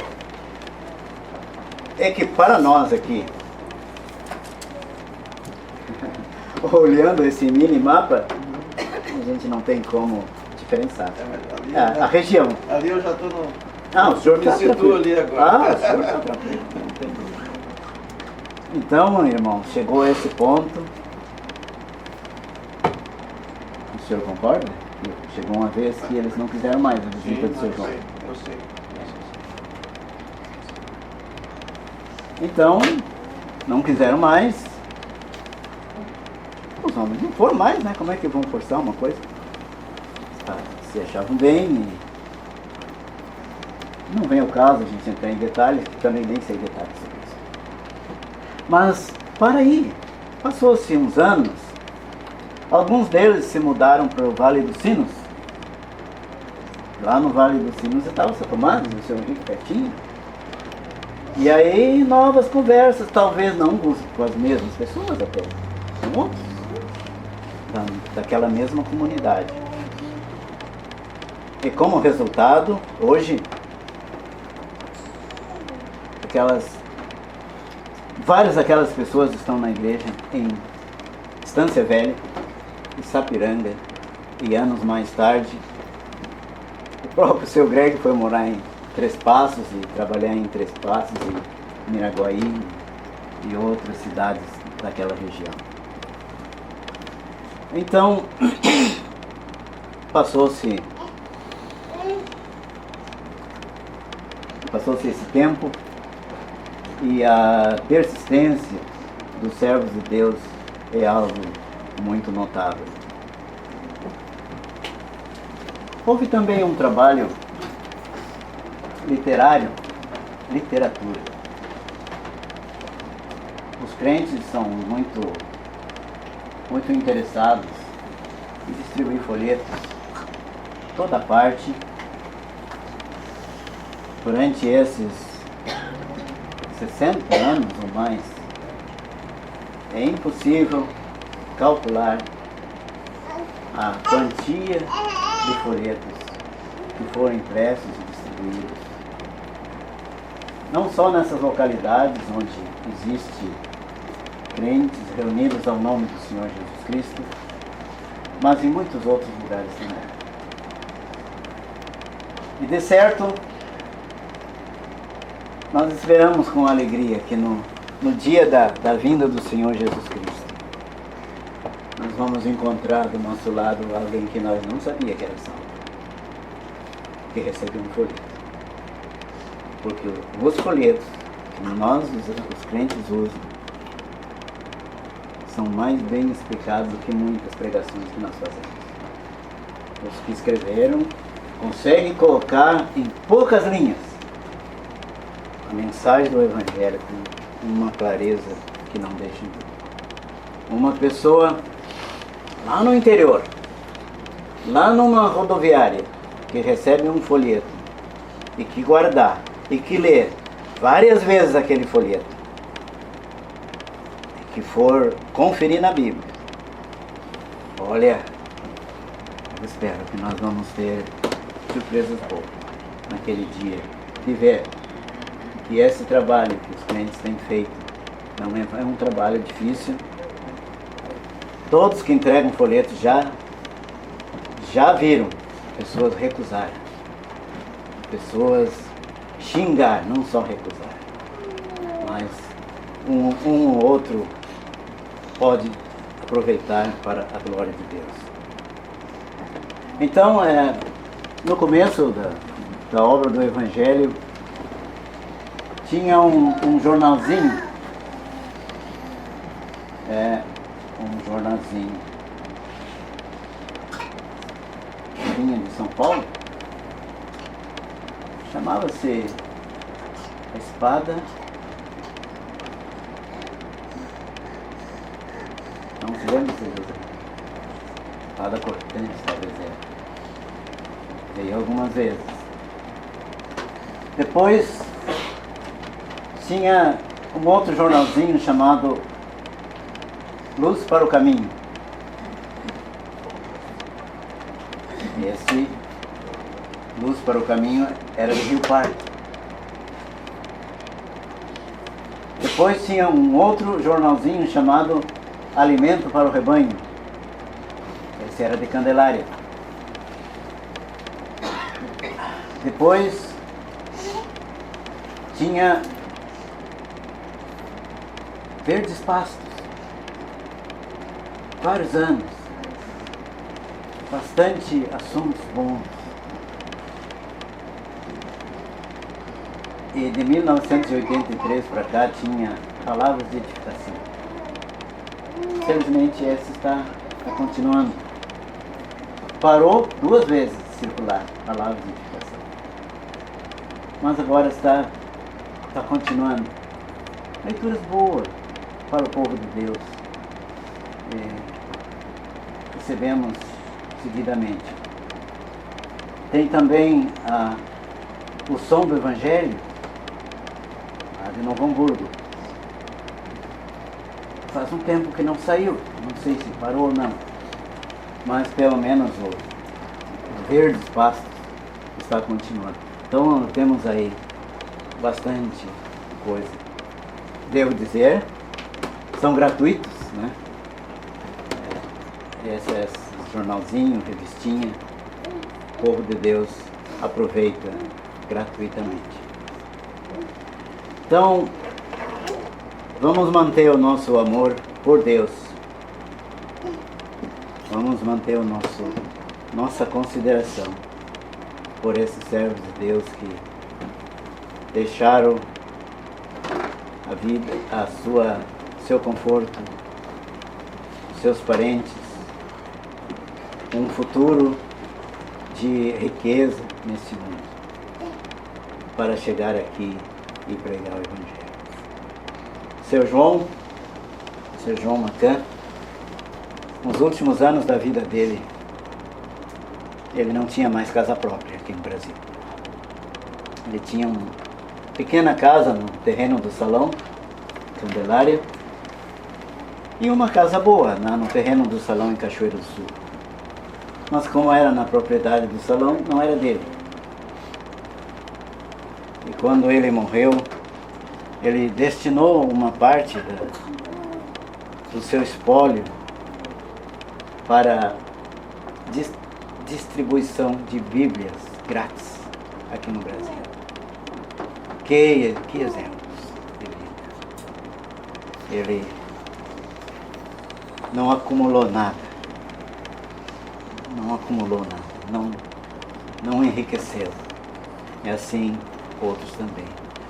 é que para nós aqui, olhando esse mini mapa, a gente não tem como diferenciar. A região. Ali eu já estou no... O senhor me situo ali agora. O senhor está tranquilo. Então, irmão, chegou a esse ponto. O senhor concorda? Chegou uma vez que eles não quiseram mais a visita do Sr. João. Eu sei. Então, não quiseram mais. Os homens não foram mais, né? Como é que vão forçar uma coisa? Se achavam bem e... Não vem ao caso a gente entrar em detalhes, que também nem sei detalhes sobre isso. Mas, para aí, passou-se uns anos, alguns deles se mudaram para o Vale dos Sinos. Lá no Vale dos Sinos estava o São Tomás, o Sr. Henrique pertinho. E aí, novas conversas, talvez não com as mesmas pessoas até, com outros, daquela mesma comunidade. E como resultado, hoje, várias daquelas pessoas estão na igreja em Estância Velha, em Sapiranga, e anos mais tarde, o próprio seu Greg foi morar em Três Passos e trabalhar em Três Passos e Miraguaí e outras cidades daquela região. Então, passou-se esse tempo e a persistência dos servos de Deus é algo muito notável. Houve também um trabalho literatura. Os crentes são muito interessados em distribuir folhetos toda parte. Durante esses 60 anos ou mais, é impossível calcular a quantia de folhetos que foram impressos e distribuídos. Não só nessas localidades onde existe crentes reunidos ao nome do Senhor Jesus Cristo, mas em muitos outros lugares também. E de certo, nós esperamos com alegria que no dia da vinda do Senhor Jesus Cristo, nós vamos encontrar do nosso lado alguém que nós não sabia que era salvo, que recebeu um folheto. Porque os folhetos que nós, os crentes, usam, são mais bem explicados do que muitas pregações que nós fazemos. Os que escreveram conseguem colocar em poucas linhas a mensagem do Evangelho com uma clareza que não deixa em dúvida. Uma pessoa lá no interior, lá numa rodoviária, que recebe um folheto e que guardar e que lê várias vezes aquele folheto, e que for conferir na Bíblia, olha, eu espero que nós vamos ter surpresas boas naquele dia de ver que esse trabalho que os crentes têm feito não é um trabalho difícil. Todos que entregam folhetos já viram pessoas recusar, pessoas xingar, não só recusar, mas um ou outro pode aproveitar para a glória de Deus. Então, no começo da obra do Evangelho, tinha um jornalzinho, que vinha de São Paulo, chamava-se A Espada, não se lembra se Espada Cortante, talvez veio algumas vezes. Depois tinha um outro jornalzinho chamado Luz para o Caminho. Esse Luz para o Caminho era de Rio Pardo. Depois tinha um outro jornalzinho chamado Alimento para o Rebanho. Esse era de Candelária. Depois tinha Verdes Pastos. Vários anos. Bastante assuntos bons. E de 1983 para cá tinha Palavras de Edificação. Infelizmente essa está continuando. Parou 2 vezes de circular Palavras de Edificação. Mas agora está continuando. Leituras boas para o povo de Deus. Recebemos seguidamente. Tem também o Som do Evangelho, de Novo Hamburgo. Faz um tempo que não saiu, não sei se parou ou não, mas pelo menos o Verdes Pastos está continuando. Então temos aí bastante coisa. Devo dizer, são gratuitos, né? Esse jornalzinho, revistinha, o povo de Deus aproveita gratuitamente. Então, vamos manter o nosso amor por Deus. Vamos manter nossa consideração por esses servos de Deus que deixaram a vida, seu conforto, seus parentes, um futuro de riqueza nesse mundo, para chegar aqui e pregar o Evangelho. Seu João Macan, nos últimos anos da vida dele, ele não tinha mais casa própria aqui no Brasil. Ele tinha uma pequena casa no terreno do Salão, Candelária, e uma casa boa no terreno do Salão em Cachoeiro do Sul. Mas como era na propriedade do Salão, não era dele. E quando ele morreu, ele destinou uma parte do seu espólio para distribuição de Bíblias grátis aqui no Brasil. Que exemplos de vida. Ele não acumulou nada. Não enriqueceu. E assim outros também.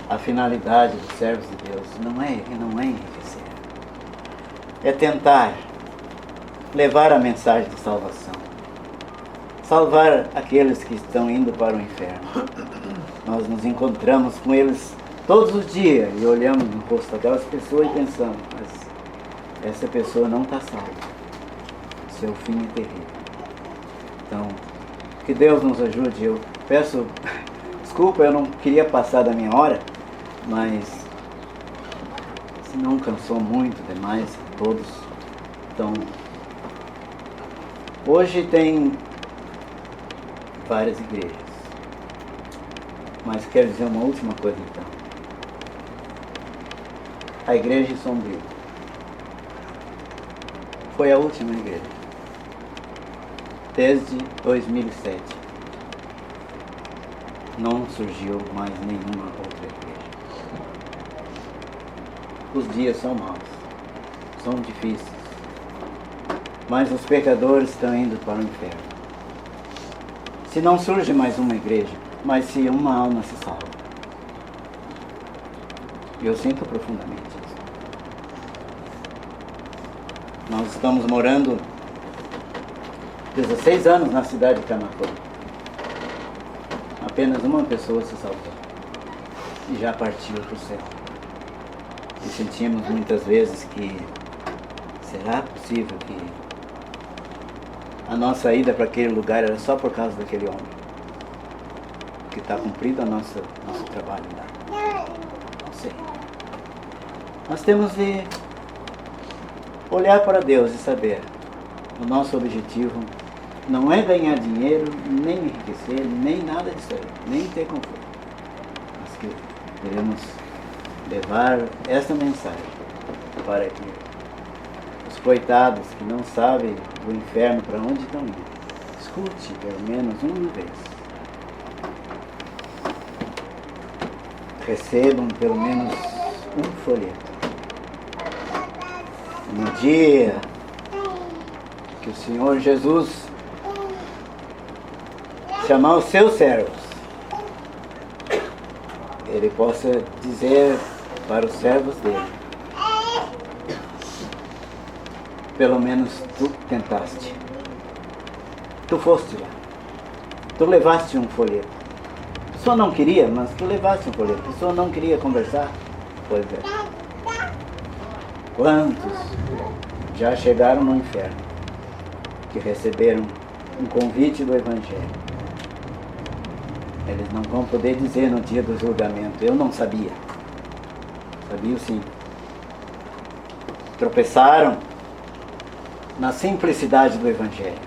A finalidade dos servos de Deus não é enriquecer. É tentar levar a mensagem de salvação. Salvar aqueles que estão indo para o inferno. Nós nos encontramos com eles todos os dias e olhamos no rosto daquelas pessoas e pensamos, mas essa pessoa não está salva. Seu fim é terrível. Então, que Deus nos ajude. Eu peço desculpa, eu não queria passar da minha hora, mas se não cansou muito demais todos. Então, hoje tem várias igrejas, mas quero dizer uma última coisa então. A igreja de Sombrio foi a última igreja, desde 2007. Não surgiu mais nenhuma outra igreja. Os dias são maus, são difíceis, mas os pecadores estão indo para o inferno. Se não surge mais uma igreja, mas se uma alma se salva. Eu sinto profundamente isso. Nós estamos morando 16 anos na cidade de Camaquã. Apenas uma pessoa se salvou e já partiu para o céu. E sentimos muitas vezes que será possível que a nossa ida para aquele lugar era só por causa daquele homem, que está cumprido nosso trabalho lá. Não sei. Nós temos de olhar para Deus e saber o nosso objetivo não é ganhar dinheiro, nem enriquecer, nem nada disso aí, nem ter conforto. Mas que queremos levar essa mensagem para que os coitados que não sabem do inferno para onde estão indo, escute pelo menos uma vez. Recebam pelo menos um folheto. No dia que o Senhor Jesus chamar os seus servos, Ele possa dizer para os servos dele: pelo menos tu tentaste, tu foste lá, tu levaste um folheto. A pessoa não queria, mas tu levaste um folheto. A pessoa não queria conversar. Pois é. Quantos já chegaram no inferno, que receberam um convite do Evangelho? Eles não vão poder dizer no dia do julgamento: eu não sabia. Sabia sim. Tropeçaram na simplicidade do Evangelho.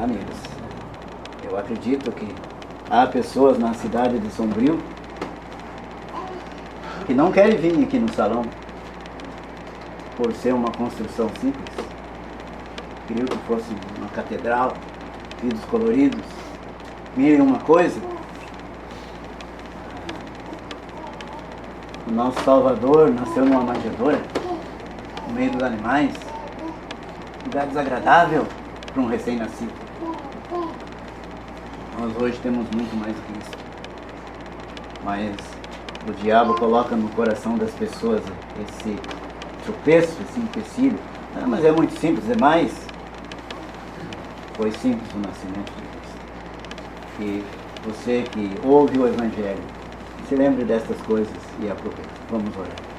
Amigos, eu acredito que há pessoas na cidade de Sombrio que não querem vir aqui no salão por ser uma construção simples. Queriam que fosse uma catedral, vidros coloridos, mil e uma coisa. O nosso Salvador nasceu numa manjedoura, no meio dos animais, lugar desagradável para um recém-nascido. Nós hoje temos muito mais do que isso. Mas o diabo coloca no coração das pessoas esse tropeço, esse empecilho. Ah, mas é muito simples, é mais. Foi simples o nascimento de Cristo. E você que ouve o Evangelho, se lembre destas coisas e aproveite. Vamos orar.